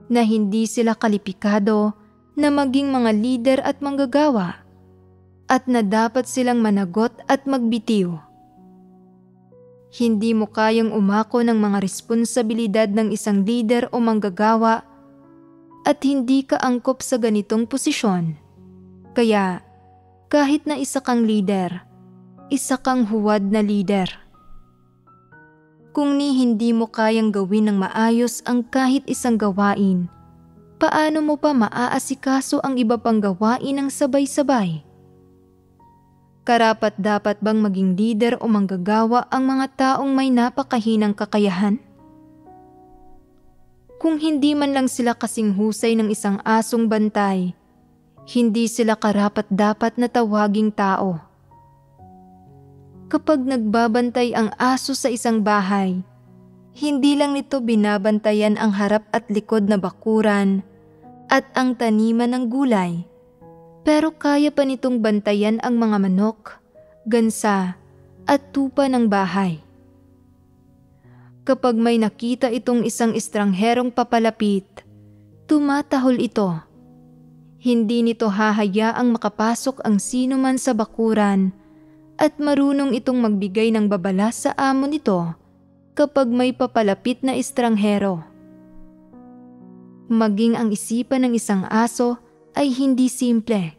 na hindi sila kalipikado na maging mga lider at manggagawa, at na dapat silang managot at magbitiw. Hindi mo kayang umako ng mga responsibilidad ng isang lider o manggagawa at hindi ka angkop sa ganitong posisyon. Kaya, kahit na isa kang lider, isa kang huwad na lider. Kung hindi mo kayang gawin ng maayos ang kahit isang gawain, paano mo pa maaasikaso ang iba pang gawain ng sabay-sabay? Karapat-dapat bang maging lider o manggagawa ang mga taong may napakahinang kakayahan? Kung hindi man lang sila kasing husay ng isang asong bantay, hindi sila karapat-dapat na tawaging tao. Kapag nagbabantay ang aso sa isang bahay, hindi lang nito binabantayan ang harap at likod na bakuran at ang taniman ng gulay, pero kaya pa nitong bantayan ang mga manok, gansa at tupa ng bahay. Kapag may nakita itong isang estrangherong papalapit, tumatahol ito. Hindi nito hahayaang makapasok ang sino man sa bakuran at marunong itong magbigay ng babala sa amo nito kapag may papalapit na estranghero. Maging ang isipan ng isang aso ay hindi simple.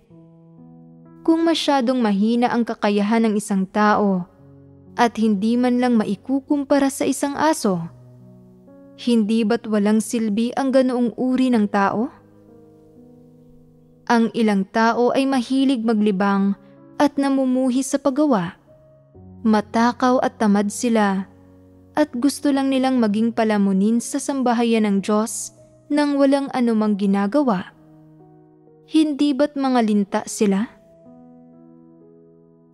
Kung masyadong mahina ang kakayahan ng isang tao at hindi man lang maikukumpara sa isang aso, hindi ba't walang silbi ang ganoong uri ng tao? Ang ilang tao ay mahilig maglibang at namumuhi sa paggawa. Matakaw at tamad sila at gusto lang nilang maging palamunin sa sambahayan ng Diyos nang walang anumang ginagawa. Hindi ba't mga linta sila?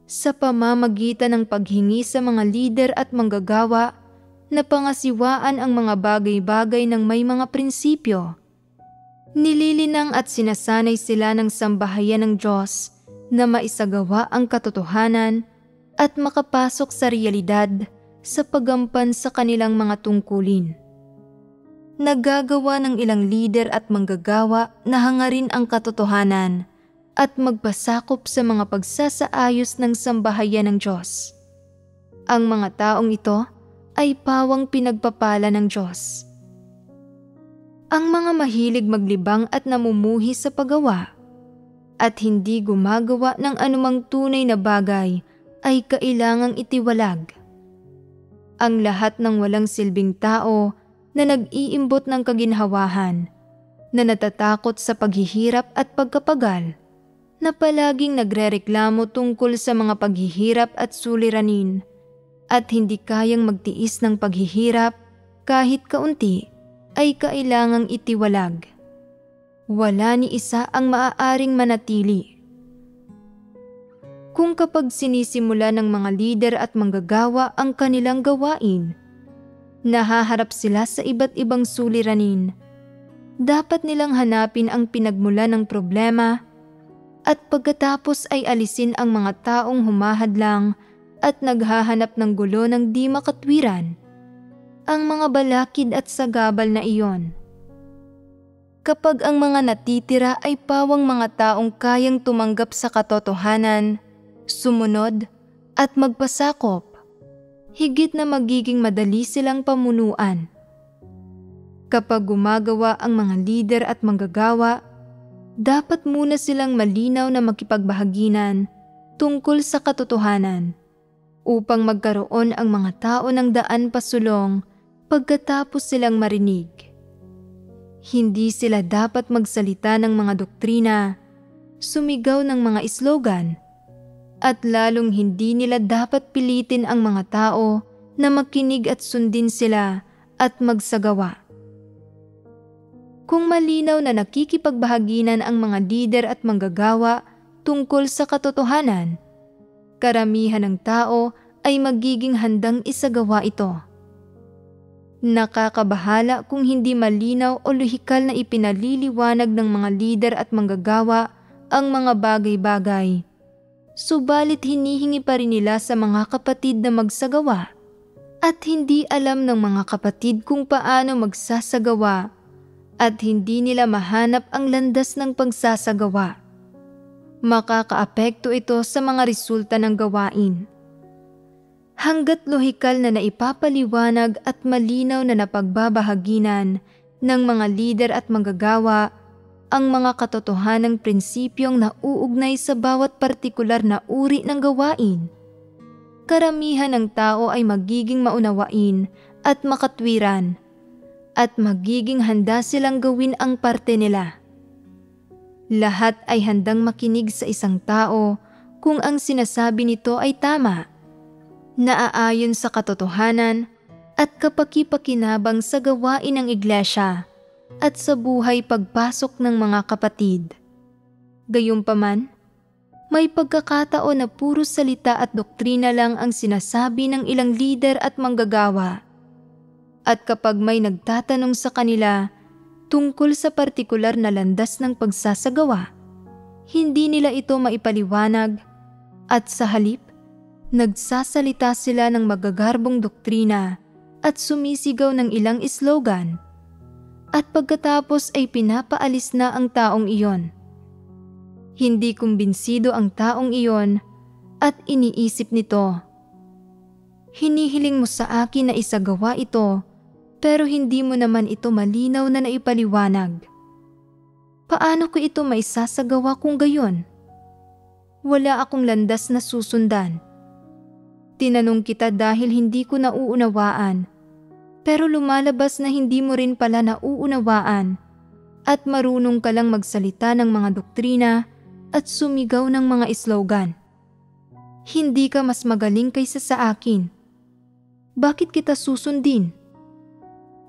Sa pamamagitan ng paghingi sa mga lider at manggagawa na pangasiwaan ang mga bagay-bagay ng may mga prinsipyo, nililinang at sinasanay sila ng sambahayan ng Diyos na maisagawa ang katotohanan at makapasok sa realidad sa paggampan sa kanilang mga tungkulin. Nagagawa ng ilang lider at manggagawa na hangarin ang katotohanan at magpasakop sa mga pagsasaayos ng sambahayan ng Diyos. Ang mga taong ito ay pawang pinagpapala ng Diyos. Ang mga mahilig maglibang at namumuhi sa paggawa at hindi gumagawa ng anumang tunay na bagay ay kailangang itiwalag. Ang lahat ng walang silbing tao na nag-iimbot ng kaginhawahan, na natatakot sa paghihirap at pagkapagal, na palaging nagrereklamo tungkol sa mga paghihirap at suliranin, at hindi kayang magtiis ng paghihirap kahit kaunti, ay kailangang itiwalag. Wala ni isa ang maaaring manatili. Kung kapag sinisimula ng mga lider at manggagawa ang kanilang gawain, nahaharap sila sa iba't ibang suliranin, dapat nilang hanapin ang pinagmula ng problema at pagkatapos ay alisin ang mga taong humahadlang at naghahanap ng gulo ng di makatwiran, ang mga balakid at sagabal na iyon. Kapag ang mga natitira ay pawang mga taong kayang tumanggap sa katotohanan, sumunod at magpasakop, higit na magiging madali silang pamunuan. Kapag gumagawa ang mga lider at manggagawa, dapat muna silang malinaw na makipagbahaginan tungkol sa katotohanan upang magkaroon ang mga tao ng daan pasulong pagkatapos silang marinig. Hindi sila dapat magsalita ng mga doktrina, sumigaw ng mga slogan, at lalong hindi nila dapat pilitin ang mga tao na makinig at sundin sila at magsagawa. Kung malinaw na nakikipagbahaginan ang mga lider at manggagawa tungkol sa katotohanan, karamihan ng tao ay magiging handang isagawa ito. Nakakabahala kung hindi malinaw o lohikal na ipinaliliwanag ng mga lider at manggagawa ang mga bagay-bagay. Subalit hinihingi pa rin nila sa mga kapatid na magsagawa at hindi alam ng mga kapatid kung paano magsasagawa at hindi nila mahanap ang landas ng pagsasagawa. Makakaapekto ito sa mga resulta ng gawain. Hanggat lohikal na naipapaliwanag at malinaw na napagbabahaginan ng mga lider at manggagawa ang mga katotohanang prinsipyong nauugnay sa bawat partikular na uri ng gawain, karamihan ng tao ay magiging maunawain at makatwiran at magiging handa silang gawin ang parte nila. Lahat ay handang makinig sa isang tao kung ang sinasabi nito ay tama, naaayon sa katotohanan at kapakipakinabang sa gawain ng iglesia at sa buhay pagpasok ng mga kapatid. Gayunpaman, may pagkakataon na puro salita at doktrina lang ang sinasabi ng ilang lider at manggagawa. At kapag may nagtatanong sa kanila tungkol sa partikular na landas ng pagsasagawa, hindi nila ito maipaliwanag at sa halip, nagsasalita sila ng magagarbong doktrina at sumisigaw ng ilang slogan. At pagkatapos ay pinapaalis na ang taong iyon. Hindi kumbinsido ang taong iyon at iniisip nito, hinihiling mo sa akin na isagawa ito pero hindi mo naman ito malinaw na naipaliwanag. Paano ko ito maisasagawa kung gayon? Wala akong landas na susundan. Tinanong kita dahil hindi ko nauunawaan. Pero lumalabas na hindi mo rin pala nauunawaan at marunong ka lang magsalita ng mga doktrina at sumigaw ng mga slogan. Hindi ka mas magaling kaysa sa akin. Bakit kita susundin?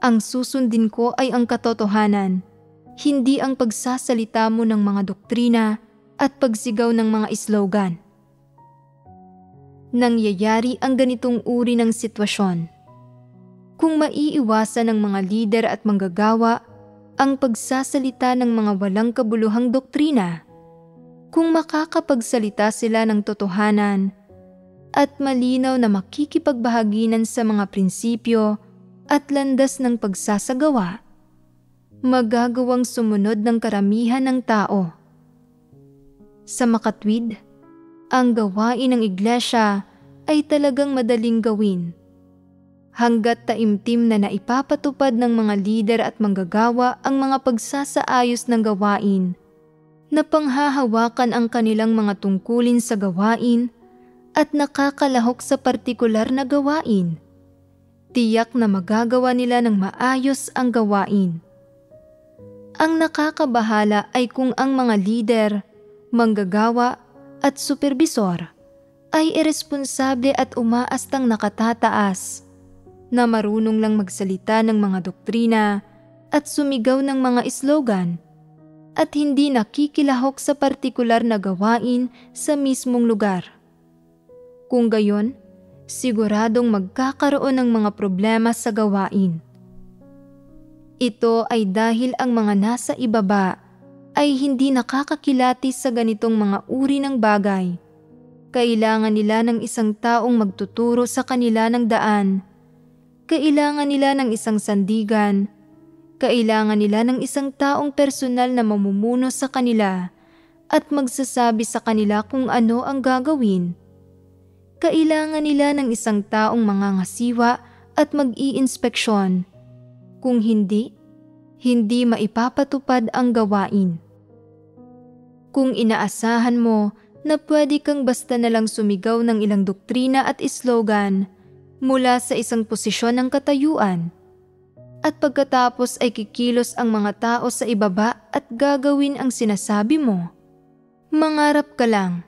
Ang susundin ko ay ang katotohanan, hindi ang pagsasalita mo ng mga doktrina at pagsigaw ng mga slogan. Nangyayari ang ganitong uri ng sitwasyon kung maiiwasan ng mga lider at manggagawa ang pagsasalita ng mga walang kabuluhang doktrina, kung makakapagsalita sila ng totohanan at malinaw na makikipagbahaginan sa mga prinsipyo at landas ng pagsasagawa, magagawang sumunod ng karamihan ng tao. Sa makatwid, ang gawain ng iglesia ay talagang madaling gawin. Hanggat taimtim na naipapatupad ng mga lider at manggagawa ang mga pagsasaayos ng gawain, na panghahawakan ang kanilang mga tungkulin sa gawain at nakakalahok sa partikular na gawain, tiyak na magagawa nila ng maayos ang gawain. Ang nakakabahala ay kung ang mga lider, manggagawa at superbisor ay iresponsable at umaastang nakatataas, na marunong lang magsalita ng mga doktrina at sumigaw ng mga slogan at hindi nakikilahok sa partikular na gawain sa mismong lugar. Kung gayon, siguradong magkakaroon ng mga problema sa gawain. Ito ay dahil ang mga nasa ibaba ay hindi nakakakilatis sa ganitong mga uri ng bagay. Kailangan nila ng isang taong magtuturo sa kanila ng daan. Kailangan nila ng isang sandigan. Kailangan nila ng isang taong personal na mamumuno sa kanila at magsasabi sa kanila kung ano ang gagawin. Kailangan nila ng isang taong mangangasiwa at mag-iinspeksyon. Kung hindi, hindi maipapatupad ang gawain. Kung inaasahan mo na pwede kang basta nalang sumigaw ng ilang doktrina at slogan mula sa isang posisyon ng katayuan, at pagkatapos ay kikilos ang mga tao sa ibaba at gagawin ang sinasabi mo, mangarap ka lang.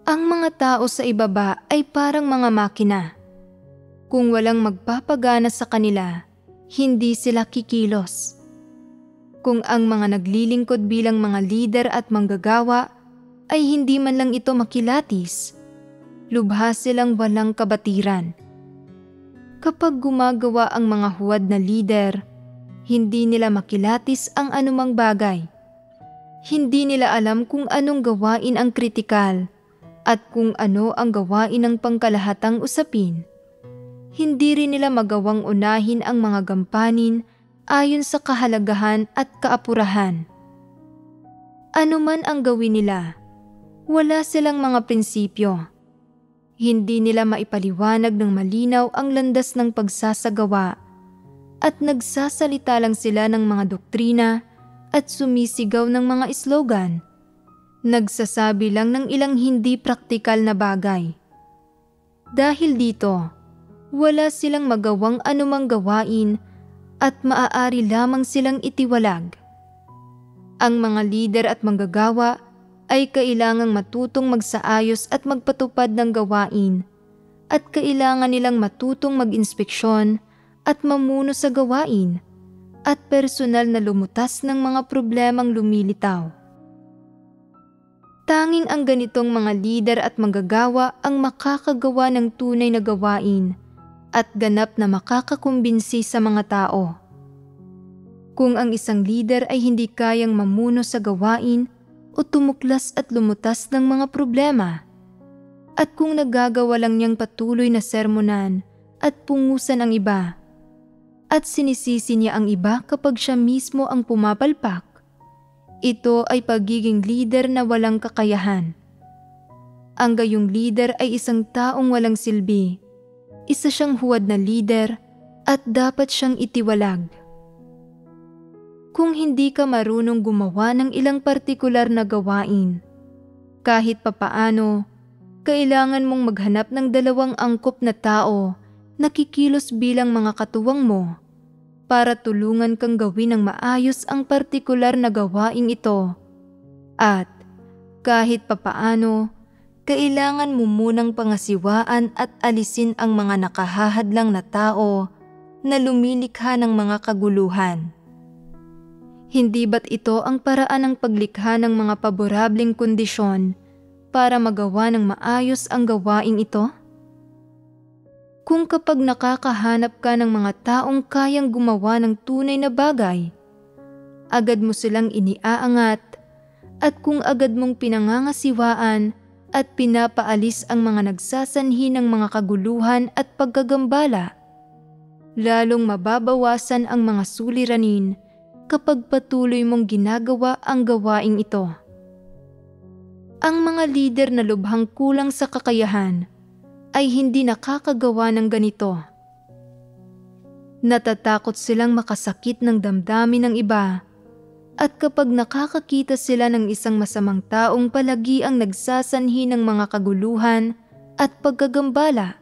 Ang mga tao sa ibaba ay parang mga makina. Kung walang magpapagana sa kanila, hindi sila kikilos. Kung ang mga naglilingkod bilang mga lider at manggagawa ay hindi man lang ito makilatis, lubha silang walang kabatiran. Kapag gumagawa ang mga huwad na lider, hindi nila makilatis ang anumang bagay. Hindi nila alam kung anong gawain ang kritikal at kung ano ang gawain ng pangkalahatang usapin. Hindi rin nila magawang unahin ang mga gampanin ayon sa kahalagahan at kaapurahan. Ano man ang gawin nila, wala silang mga prinsipyo. Hindi nila maipaliwanag ng malinaw ang landas ng pagsasagawa at nagsasalita lang sila ng mga doktrina at sumisigaw ng mga slogan. Nagsasabi lang ng ilang hindi praktikal na bagay. Dahil dito, wala silang magawang anumang gawain at maaari lamang silang itiwalag. Ang mga lider at manggagawa ay kailangang matutong magsaayos at magpatupad ng gawain at kailangan nilang matutong mag-inspeksyon at mamuno sa gawain at personal na lumutas ng mga problemang lumilitaw. Tanging ang ganitong mga lider at manggagawa ang makakagawa ng tunay na gawain at ganap na makakakumbinsi sa mga tao. Kung ang isang lider ay hindi kayang mamuno sa gawain o tumuklas at lumutas ng mga problema, at kung nagagawa lang niyang patuloy na sermonan at pungusan ang iba, at sinisisi niya ang iba kapag siya mismo ang pumapalpak, ito ay pagiging lider na walang kakayahan. Ang gayong lider ay isang taong walang silbi, isa siyang huwad na lider at dapat siyang itiwalag. Kung hindi ka marunong gumawa ng ilang partikular na gawain, kahit papaano, kailangan mong maghanap ng 2 angkop na tao na kikilos bilang mga katuwang mo para tulungan kang gawin ng maayos ang partikular na gawaing ito. At kahit papaano, kailangan mo munang pangasiwaan at alisin ang mga nakahahadlang na tao na lumilikha ng mga kaguluhan. Hindi ba't ito ang paraan ng paglikha ng mga paborableng kondisyon para magawa ng maayos ang gawaing ito? Kung kapag nakakahanap ka ng mga taong kayang gumawa ng tunay na bagay, agad mo silang iniaangat at kung agad mong pinangangasiwaan at pinapaalis ang mga nagsasanhi ng mga kaguluhan at pagkagambala, lalong mababawasan ang mga suliranin kapag patuloy mong ginagawa ang gawaing ito. Ang mga lider na lubhang kulang sa kakayahan ay hindi nakakagawa ng ganito. Natatakot silang makasakit ng damdamin ng iba at kapag nakakakita sila ng isang masamang taong palagi ang nagsasanhi ng mga kaguluhan at pagkagambala,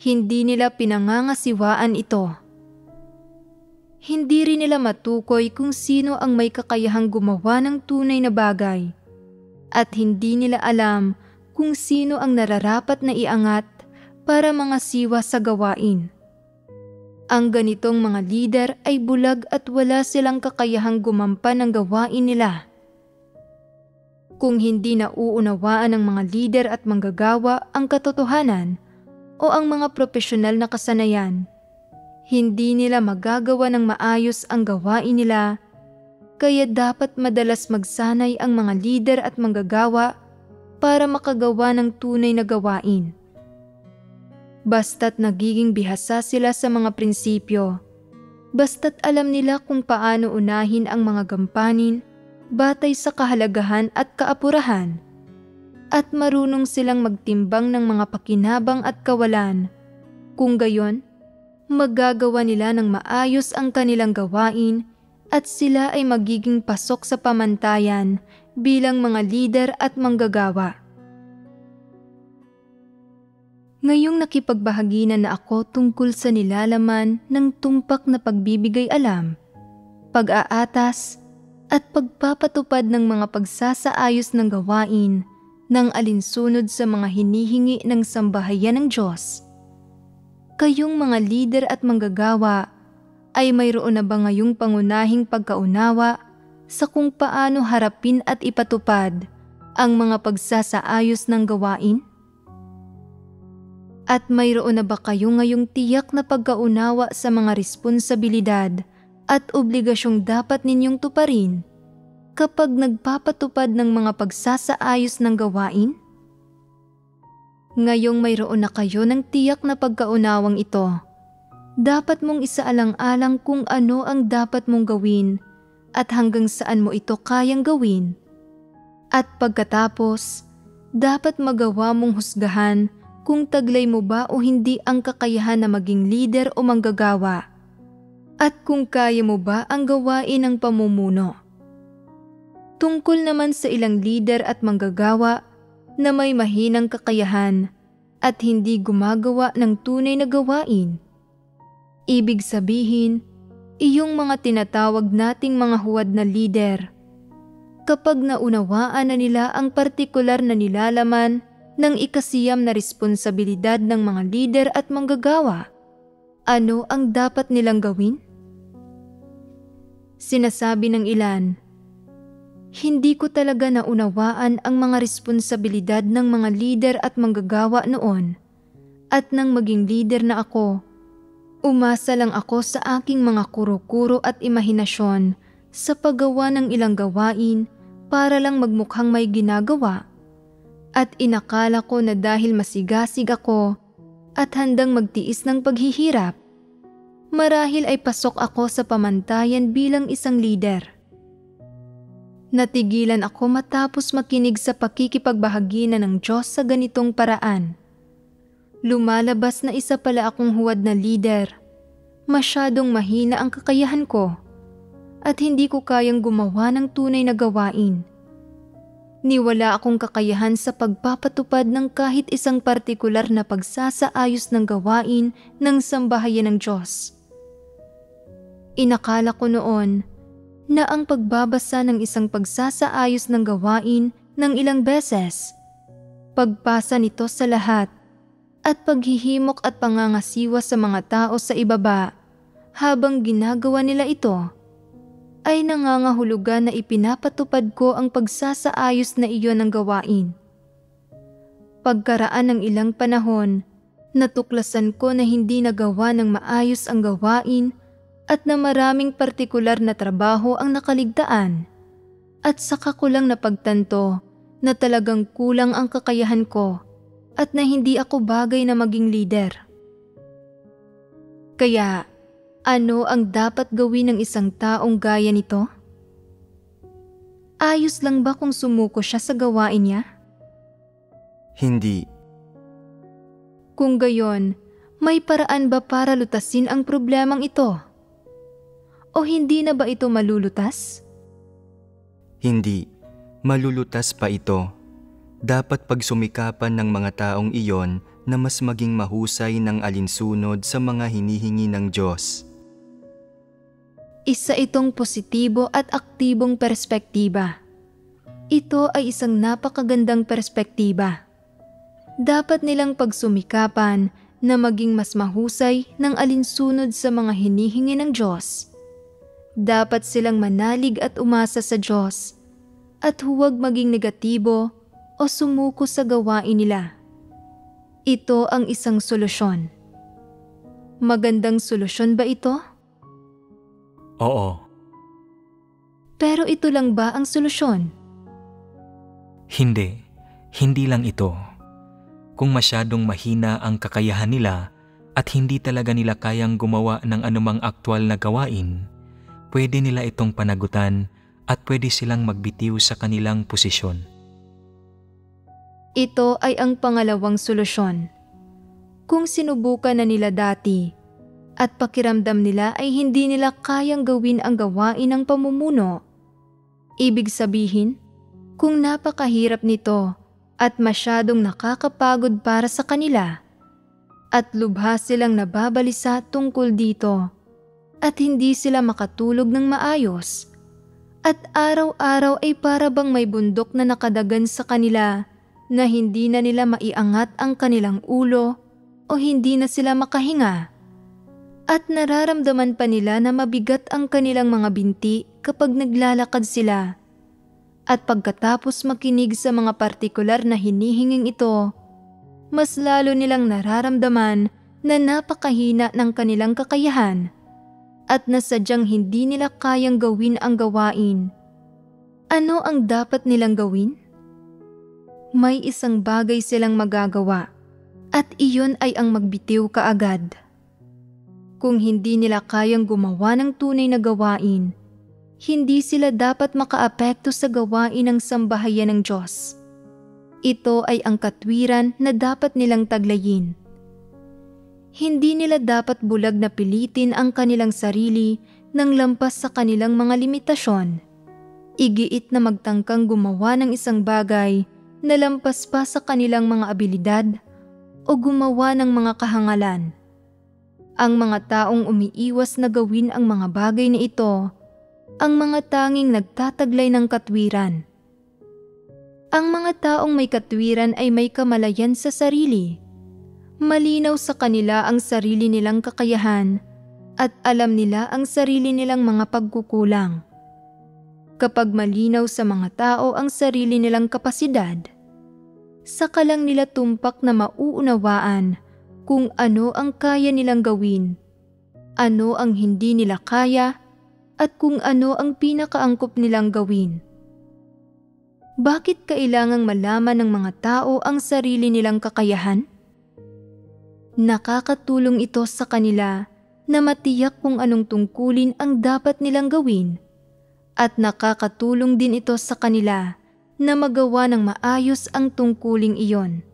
hindi nila pinangangasiwaan ito. Hindi rin nila matukoy kung sino ang may kakayahang gumawa ng tunay na bagay at hindi nila alam kung sino ang nararapat na iangat para mga siwa sa gawain. Ang ganitong mga lider ay bulag at wala silang kakayahang gumampan ng gawain nila. Kung hindi nauunawaan ng mga lider at manggagawa ang katotohanan o ang mga profesional na kasanayan, hindi nila magagawa ng maayos ang gawain nila, kaya dapat madalas magsanay ang mga lider at manggagawa para makagawa ng tunay na gawain. Basta't nagiging bihasa sila sa mga prinsipyo, basta't alam nila kung paano unahin ang mga gampanin batay sa kahalagahan at kaapurahan, at marunong silang magtimbang ng mga pakinabang at kawalan, kung gayon, magagawa nila ng maayos ang kanilang gawain at sila ay magiging pasok sa pamantayan bilang mga lider at manggagawa. Ngayong nakipagbahaginan na ako tungkol sa nilalaman ng tumpak na pagbibigay alam, pag-aatas at pagpapatupad ng mga pagsasaayos ng gawain ng alinsunod sa mga hinihingi ng sambahayan ng Diyos, kayong mga lider at manggagawa ay mayroon na ba ngayong pangunahing pagkaunawa sa kung paano harapin at ipatupad ang mga pagsasaayos ng gawain? At mayroon na ba kayo ngayong tiyak na pagkaunawa sa mga responsibilidad at obligasyong dapat ninyong tuparin kapag nagpapatupad ng mga pagsasaayos ng gawain? Ngayong mayroon na kayo ng tiyak na pagkaunawang ito, dapat mong isaalang-alang kung ano ang dapat mong gawin at hanggang saan mo ito kayang gawin. At pagkatapos, dapat magawa mong husgahan kung taglay mo ba o hindi ang kakayahan na maging leader o manggagawa, at kung kaya mo ba ang gawain ng pamumuno. Tungkol naman sa ilang leader at manggagawa na may mahinang kakayahan at hindi gumagawa ng tunay na gawain. Ibig sabihin, iyong mga tinatawag nating mga huwad na leader, kapag naunawaan na nila ang partikular na nilalaman ng ikasiyam na responsibilidad ng mga leader at manggagawa, ano ang dapat nilang gawin? Sinasabi ng ilan, hindi ko talaga naunawaan ang mga responsibilidad ng mga leader at manggagawa noon, at nang maging leader na ako, umasa lang ako sa aking mga kuro-kuro at imahinasyon sa paggawa ng ilang gawain para lang magmukhang may ginagawa, at inakala ko na dahil masigasig ako at handang magtiis ng paghihirap, marahil ay pasok ako sa pamantayan bilang isang leader. Natigilan ako matapos makinig sa pakikipagbahagi na ng Diyos sa ganitong paraan. Lumalabas na isa pala akong huwad na leader. Masyadong mahina ang kakayahan ko at hindi ko kayang gumawa ng tunay na gawain. Niwala akong kakayahan sa pagpapatupad ng kahit isang partikular na pagsasaayos ng gawain ng sambahayan ng Diyos. Inakala ko noon na ang pagbabasa ng isang pagsasaayos ng gawain ng ilang beses, pagpasa nito sa lahat, at paghihimok at pangangasiwa sa mga tao sa ibaba habang ginagawa nila ito, ay nangangahulugan na ipinapatupad ko ang pagsasaayos na iyon ng gawain. Pagkaraan ng ilang panahon, natuklasan ko na hindi nagawa ng maayos ang gawain at na maraming partikular na trabaho ang nakaligtaan, at saka ko lang napagtanto na talagang kulang ang kakayahan ko at na hindi ako bagay na maging leader. Kaya, ano ang dapat gawin ng isang taong gaya nito? Ayos lang ba kung sumuko siya sa gawain niya? Hindi. Kung gayon, may paraan ba para lutasin ang problemang ito? O hindi na ba ito malulutas? Hindi. Malulutas pa ito. Dapat pagsumikapan ng mga taong iyon na mas maging mahusay ng alinsunod sa mga hinihingi ng Diyos. Isa itong positibo at aktibong perspektiba. Ito ay isang napakagandang perspektiba. Dapat nilang pagsumikapan na maging mas mahusay ng alinsunod sa mga hinihingi ng Diyos. Dapat silang manalig at umasa sa Diyos at huwag maging negatibo o sumuko sa gawain nila. Ito ang isang solusyon. Magandang solusyon ba ito? Oo. Pero ito lang ba ang solusyon? Hindi. Hindi lang ito. Kung masyadong mahina ang kakayahan nila at hindi talaga nila kayang gumawa ng anumang aktwal na gawain, pwede nila itong panagutan at pwede silang magbitiw sa kanilang posisyon. Ito ay ang pangalawang solusyon. Kung sinubukan na nila dati at pakiramdam nila ay hindi nila kayang gawin ang gawain ng pamumuno, ibig sabihin, kung napakahirap nito at masyadong nakakapagod para sa kanila at lubha silang nababalisa tungkol dito at hindi sila makatulog ng maayos at araw-araw ay para bang may bundok na nakadagan sa kanila na hindi na nila maiangat ang kanilang ulo o hindi na sila makahinga at nararamdaman pa nila na mabigat ang kanilang mga binti kapag naglalakad sila at pagkatapos makinig sa mga partikular na hinihinging ito, mas lalo nilang nararamdaman na napakahina ng kanilang kakayahan at na sadyang hindi nila kayang gawin ang gawain. Ano ang dapat nilang gawin? May isang bagay silang magagawa at iyon ay ang magbitiw kaagad. Kung hindi nila kayang gumawa ng tunay na gawain, hindi sila dapat makaapekto sa gawain ng sambahayan ng Diyos. Ito ay ang katwiran na dapat nilang taglayin. Hindi nila dapat bulag na pilitin ang kanilang sarili nang lampas sa kanilang mga limitasyon. Igiit na magtangkang gumawa ng isang bagay na lampas pa sa kanilang mga abilidad o gumawa ng mga kahangalan. Ang mga taong umiiwas na gawin ang mga bagay na ito, ang mga tanging nagtataglay ng katwiran. Ang mga taong may katwiran ay may kamalayan sa sarili. Malinaw sa kanila ang sarili nilang kakayahan at alam nila ang sarili nilang mga pagkukulang. Kapag malinaw sa mga tao ang sarili nilang kapasidad, saka lang nila tumpak na mauunawaan kung ano ang kaya nilang gawin, ano ang hindi nila kaya, at kung ano ang pinakaangkop nilang gawin. Bakit kailangang malaman ng mga tao ang sarili nilang kakayahan? Nakakatulong ito sa kanila na matiyak kung anong tungkulin ang dapat nilang gawin, at nakakatulong din ito sa kanila na magawa ng maayos ang tungkuling iyon.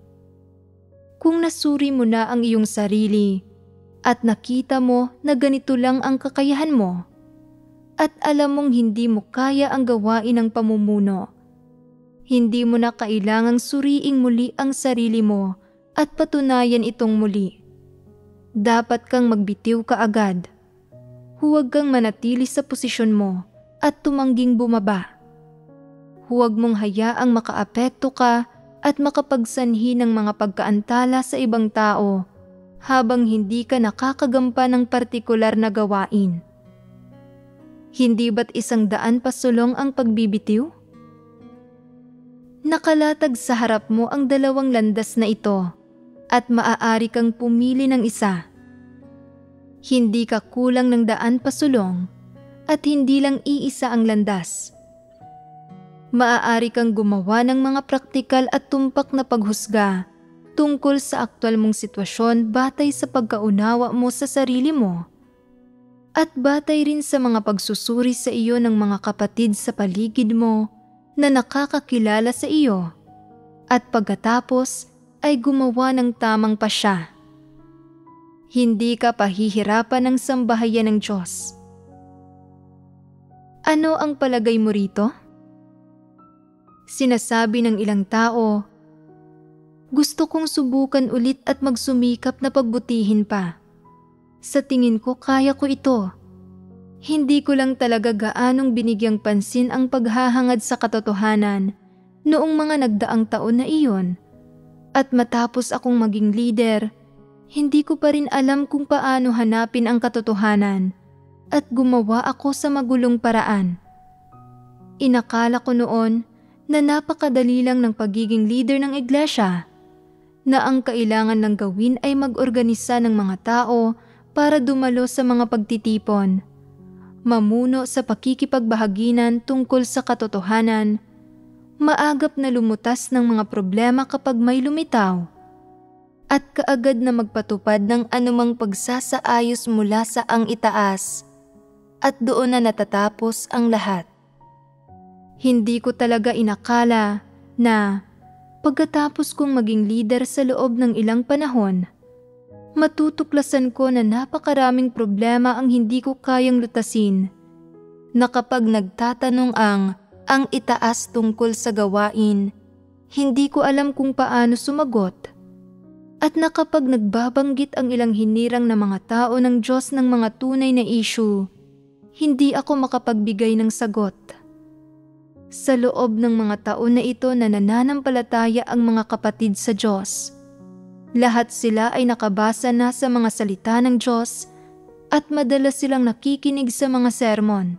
Kung nasuri mo na ang iyong sarili at nakita mo na ganito lang ang kakayahan mo, at alam mong hindi mo kaya ang gawain ng pamumuno, hindi mo na kailangang suriing muli ang sarili mo at patunayan itong muli. Dapat kang magbitiw kaagad. Huwag kang manatili sa posisyon mo at tumangging bumaba. Huwag mong hayaang makaapekto ka at makapagsanhi ng mga pagkaantala sa ibang tao habang hindi ka nakakagampa ng partikular na gawain. Hindi ba't 100 pasulong ang pagbibitiw? Nakalatag sa harap mo ang 2 landas na ito at maaari kang pumili ng isa. Hindi ka kulang ng 100 pasulong at hindi lang iisa ang landas. Maaari kang gumawa ng mga praktikal at tumpak na paghusga tungkol sa aktwal mong sitwasyon batay sa pagkaunawa mo sa sarili mo at batay rin sa mga pagsusuri sa iyo ng mga kapatid sa paligid mo na nakakakilala sa iyo, at pagkatapos ay gumawa ng tamang pasya. Hindi ka pahihirapan ng sambahayan ng Diyos. Ano ang palagay mo rito? Sinasabi ng ilang tao, gusto kong subukan ulit at magsumikap na pagbutihin pa. Sa tingin ko kaya ko ito. Hindi ko lang talaga gaanong binigyang pansin ang paghahangad sa katotohanan noong mga nagdaang taon na iyon. At matapos akong maging leader, hindi ko pa rin alam kung paano hanapin ang katotohanan at gumawa ako sa magulong paraan. Inakala ko noon na napakadali lang ng pagiging leader ng iglesia, na ang kailangan lang gawin ay mag-organisa ng mga tao para dumalo sa mga pagtitipon, mamuno sa pakikipagbahaginan tungkol sa katotohanan, maagap na lumutas ng mga problema kapag may lumitaw, at kaagad na magpatupad ng anumang pagsasaayos mula sa ang itaas, at doon na natatapos ang lahat. Hindi ko talaga inakala na pagkatapos kong maging leader sa loob ng ilang panahon, matutuklasan ko na napakaraming problema ang hindi ko kayang lutasin, na kapag nagtatanong ang itaas tungkol sa gawain, hindi ko alam kung paano sumagot, at na kapag nagbabanggit ang ilang hinirang na mga tao ng Diyos ng mga tunay na issue, hindi ako makapagbigay ng sagot. Sa loob ng mga taon na ito na nananampalataya ang mga kapatid sa Diyos, lahat sila ay nakabasa na sa mga salita ng Diyos at madalas silang nakikinig sa mga sermon.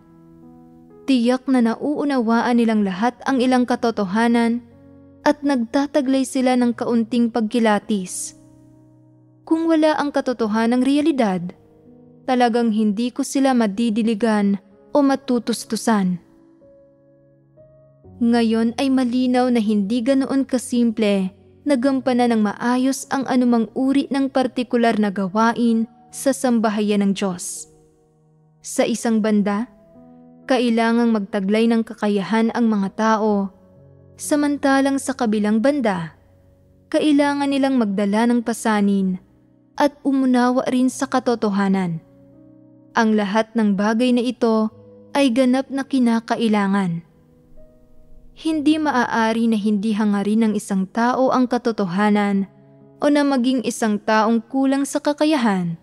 Tiyak na nauunawaan nilang lahat ang ilang katotohanan at nagtataglay sila ng kaunting pagkilatis. Kung wala ang katotohanang realidad, talagang hindi ko sila madidiligan o matutustusan. Ngayon ay malinaw na hindi ganoon kasimple na gampanan ng maayos ang anumang uri ng partikular na gawain sa sambahayan ng Diyos. Sa isang banda, kailangang magtaglay ng kakayahan ang mga tao, samantalang sa kabilang banda, kailangan nilang magdala ng pasanin at umunawa rin sa katotohanan. Ang lahat ng bagay na ito ay ganap na kinakailangan. Hindi maaari na hindi hangarin ng isang tao ang katotohanan o na maging isang taong kulang sa kakayahan,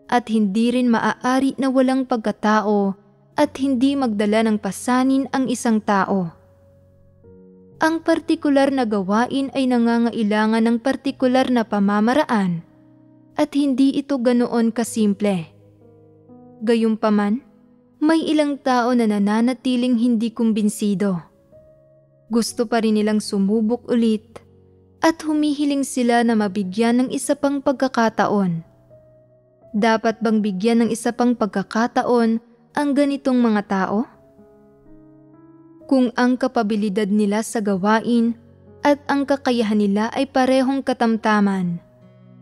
at hindi rin maaari na walang pagkatao at hindi magdala ng pasanin ang isang tao. Ang partikular na gawain ay nangangailangan ng partikular na pamamaraan at hindi ito ganoon kasimple. Gayunpaman, may ilang tao na nananatiling hindi kumbinsido. Gusto pa rin nilang sumubok ulit at humihiling sila na mabigyan ng isa pang pagkakataon. Dapat bang bigyan ng isa pang pagkakataon ang ganitong mga tao? Kung ang kapabilidad nila sa gawain at ang kakayahan nila ay parehong katamtaman,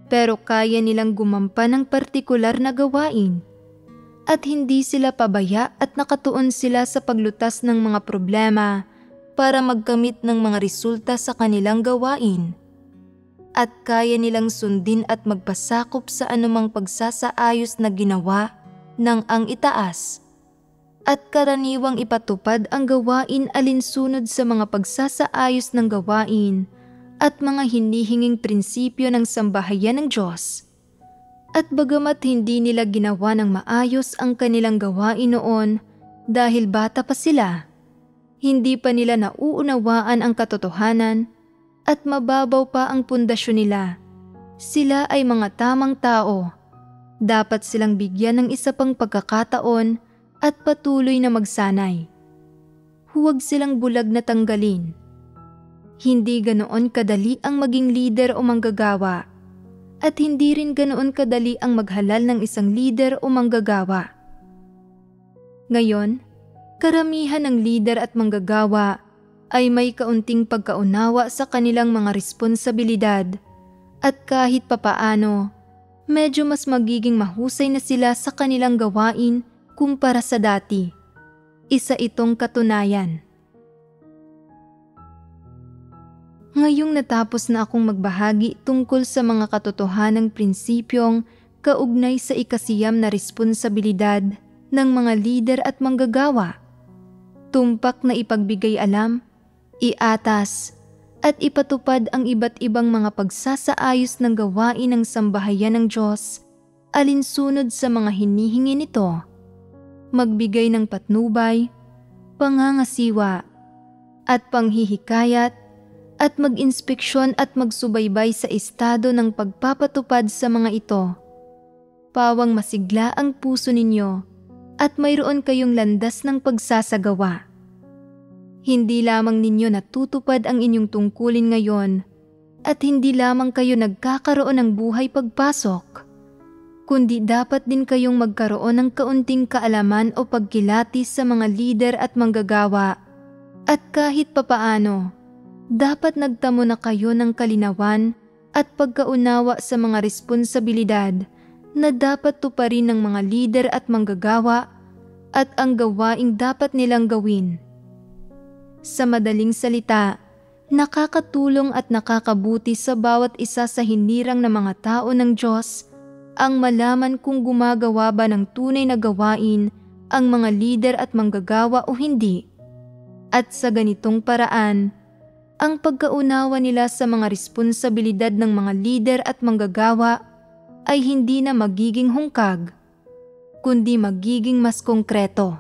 pero kaya nilang gumampan ng partikular na gawain, at hindi sila pabaya at nakatuon sila sa paglutas ng mga problema para magkamit ng mga resulta sa kanilang gawain, at kaya nilang sundin at magpasakop sa anumang pagsasaayos na ginawa ng ang itaas, at karaniwang ipatupad ang gawain alinsunod sa mga pagsasaayos ng gawain at mga hinihinging prinsipyo ng sambahayan ng Diyos. At bagamat hindi nila ginawa ng maayos ang kanilang gawain noon dahil bata pa sila, hindi pa nila nauunawaan ang katotohanan at mababaw pa ang pundasyon nila. Sila ay mga tamang tao. Dapat silang bigyan ng isa pang pagkakataon at patuloy na magsanay. Huwag silang bulag na tanggalin. Hindi ganoon kadali ang maging leader o manggagawa, at hindi rin ganoon kadali ang maghalal ng isang leader o manggagawa. Ngayon, karamihan ng leader at manggagawa ay may kaunting pagkaunawa sa kanilang mga responsibilidad, at kahit papaano, medyo mas magiging mahusay na sila sa kanilang gawain kumpara sa dati. Isa itong katunayan. Ngayong natapos na akong magbahagi tungkol sa mga katotohanang prinsipyong kaugnay sa ikasiyam na responsibilidad ng mga lider at manggagawa, tumpak na ipagbigay alam, iatas, at ipatupad ang iba't ibang mga pagsasaayos ng gawain ng sambahayan ng Diyos alinsunod sa mga hinihingi nito, magbigay ng patnubay, pangangasiwa, at panghihikayat, at mag-inspeksyon at magsubaybay sa estado ng pagpapatupad sa mga ito. Pawang masigla ang puso ninyo at mayroon kayong landas ng pagsasagawa. Hindi lamang ninyo natutupad ang inyong tungkulin ngayon at hindi lamang kayo nagkakaroon ng buhay pagpasok, kundi dapat din kayong magkaroon ng kaunting kaalaman o pagkilatis sa mga lider at manggagawa, at kahit papaano, dapat nagtamo na kayo ng kalinawan at pagkaunawa sa mga responsibilidad na dapat tuparin ng mga lider at manggagawa at ang gawaing dapat nilang gawin. Sa madaling salita, nakakatulong at nakakabuti sa bawat isa sa hinirang na mga tao ng Diyos ang malaman kung gumagawa ba ng tunay na gawain ang mga lider at manggagawa o hindi. At sa ganitong paraan, ang pagkaunawa nila sa mga responsibilidad ng mga lider at manggagawa ay hindi na magiging hungkag, kundi magiging mas konkreto.